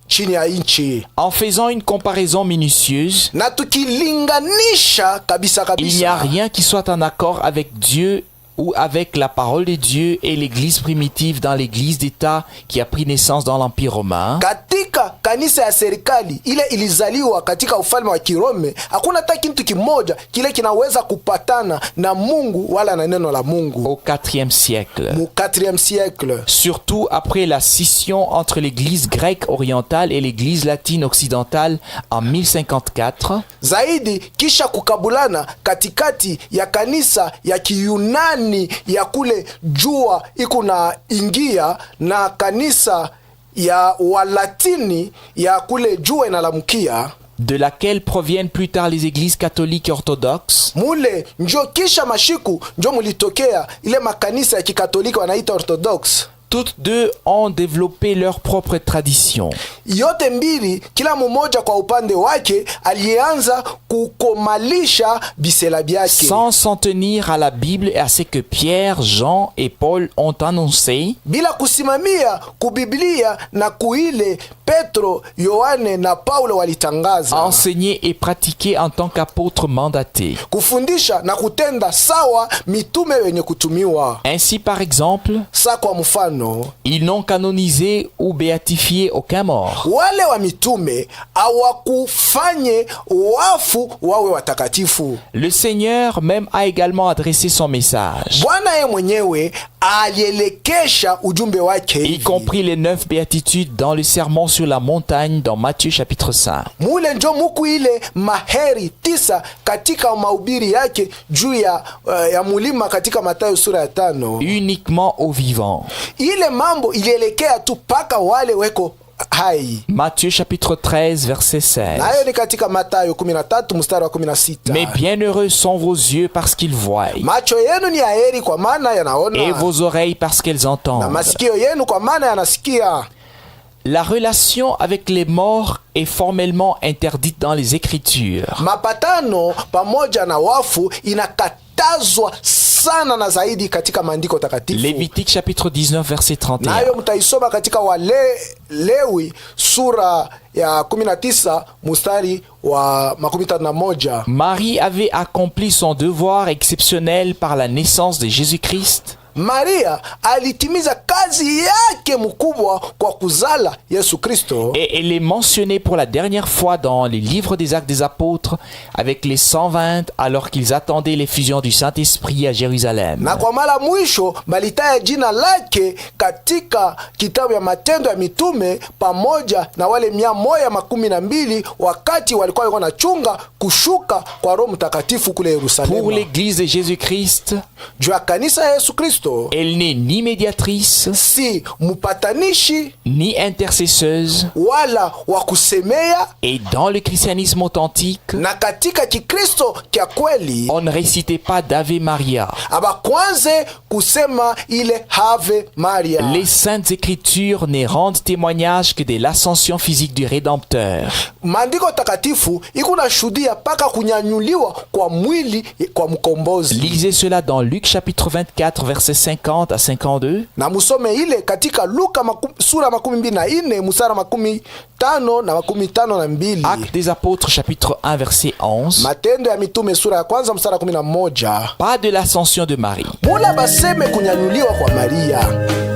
chini ya nchi. En faisant une comparaison minutieuse, Na tukilinganisha kabisa il n'y a kabisa, rien qui soit en accord avec Dieu ou avec la parole de Dieu et l'église primitive dans l'église d'État qui a pris naissance dans l'Empire romain. katika kanisa ya serikali ile ilizaliwa katika ufalme wa Kirome, hakuna hata kitu kimoja kile kinaweza kupatana na Mungu wala na neno la Mungu. Au IVe siècle. Mu 4e siècle, Surtout après la scission entre l'église grecque orientale et l'église latine occidentale en 1054, zaidi kisha kukabulana katikati ya kanisa ya Kiyunani ya kule jua iko na ingia na kanisa ya Walatini ya kule jua inalamkia, de laquelle proviennent plus tard les églises catholiques et orthodoxes, mule njo kisha mashiku njo mulitokea ile makanisa ya Kikatoliki wanaita Orthodox. toutes deux ont développé leur propre tradition. Yote mbili kila mmoja kwa upande wake alianza kukomalisha bisela byake Sans s'en tenir à la Bible et à ce que Pierre, Jean et Paul ont annoncé, bila kusimamia kubiblia na kuile Petro, Yohane na Paulo walitangaza, enseigné et pratiqué en tant qu'apôtres mandatés. kufundisha na kutenda sawa mitume wenye kutumiwa. Ainsi, par exemple, Sa kwa mfano, ils n'ont canonisé ou béatifié aucun mort. wale wa mitume hawakufanye wafu wawe watakatifu. Le Seigneur même a également adressé son message, Bwana ye mwenyewe alielekesha ujumbe wake y hivi, compris les 9 béatitudes dans le sermon sur la montagne dans Matthieu chapitre 5. mule njo muku ile maheri 9 katika mahubiri yake juu ya mulima katika Mathayo sura ya 5. Uniquement aux vivants. Ile mambo ilielekea tu paka wale weko hai. Matthieu chapitre 13 verset 16. Nayo ni katika Mathayo 13 mstari wa 16. Mais bienheureux sont vos yeux parce qu'ils voient, Macho yenu ni ya heri kwa maana et yanaona, vos oreilles parce qu'elles na entendent. masikio yenu kwa maana yanasikia. La relation avec les morts est formellement interdite dans les Écritures. Mapatano pamoja na wafu inakatazwa sana na zaidi katika maandiko takatifu. Lévitique chapitre 19 verset 31. Nayo mtaisoma katika Walewi sura ya 19 mstari wa 31. Marie avait accompli son devoir exceptionnel par la naissance de Jésus-Christ. Maria alitimiza kazi yake mkubwa kwa kuzala Yesu Kristo. Et elle est mentionnée pour la dernière fois dans les livres des Actes des Apôtres avec les 120 alors qu'ils attendaient l'effusion du Saint-Esprit à Jérusalem. Na kwa mara mwisho balitaya jina lake katika kitabu ya Matendo ya Mitume pamoja na wale 112 wakati walikuwa wanachunga kushuka kwa Roho Mtakatifu kule Yerusalemu. Pour l'église de Jésus-Christ, juu ya kanisa ya Yesu Kristo, elle n'est ni médiatrice, si mupatanishi ni intercesseuse, wala wa kusemea. et dans le christianisme authentique, Na katika Kikristo kya kweli on ne récitait pas d'Ave Maria. abakwanze kusema ile Ave Maria. Les saintes écritures ne rendent témoignage que de l'ascension physique du Rédempteur. Maandiko takatifu ikuna shuhudia paka kunyanyuliwa kwa mwili kwa mkombozi. Lisez cela dans Luc chapitre 24 versets 50 à 52. Na musome ile katika Luka sura 24 musara 15 na 52. Actes des apôtres chapitre 1 verset 11. Matendo ya Mitume sura ya kwanza msara 11. Pas de l'ascension de Marie. Mula baseme kunyanyuliwa kwa Maria.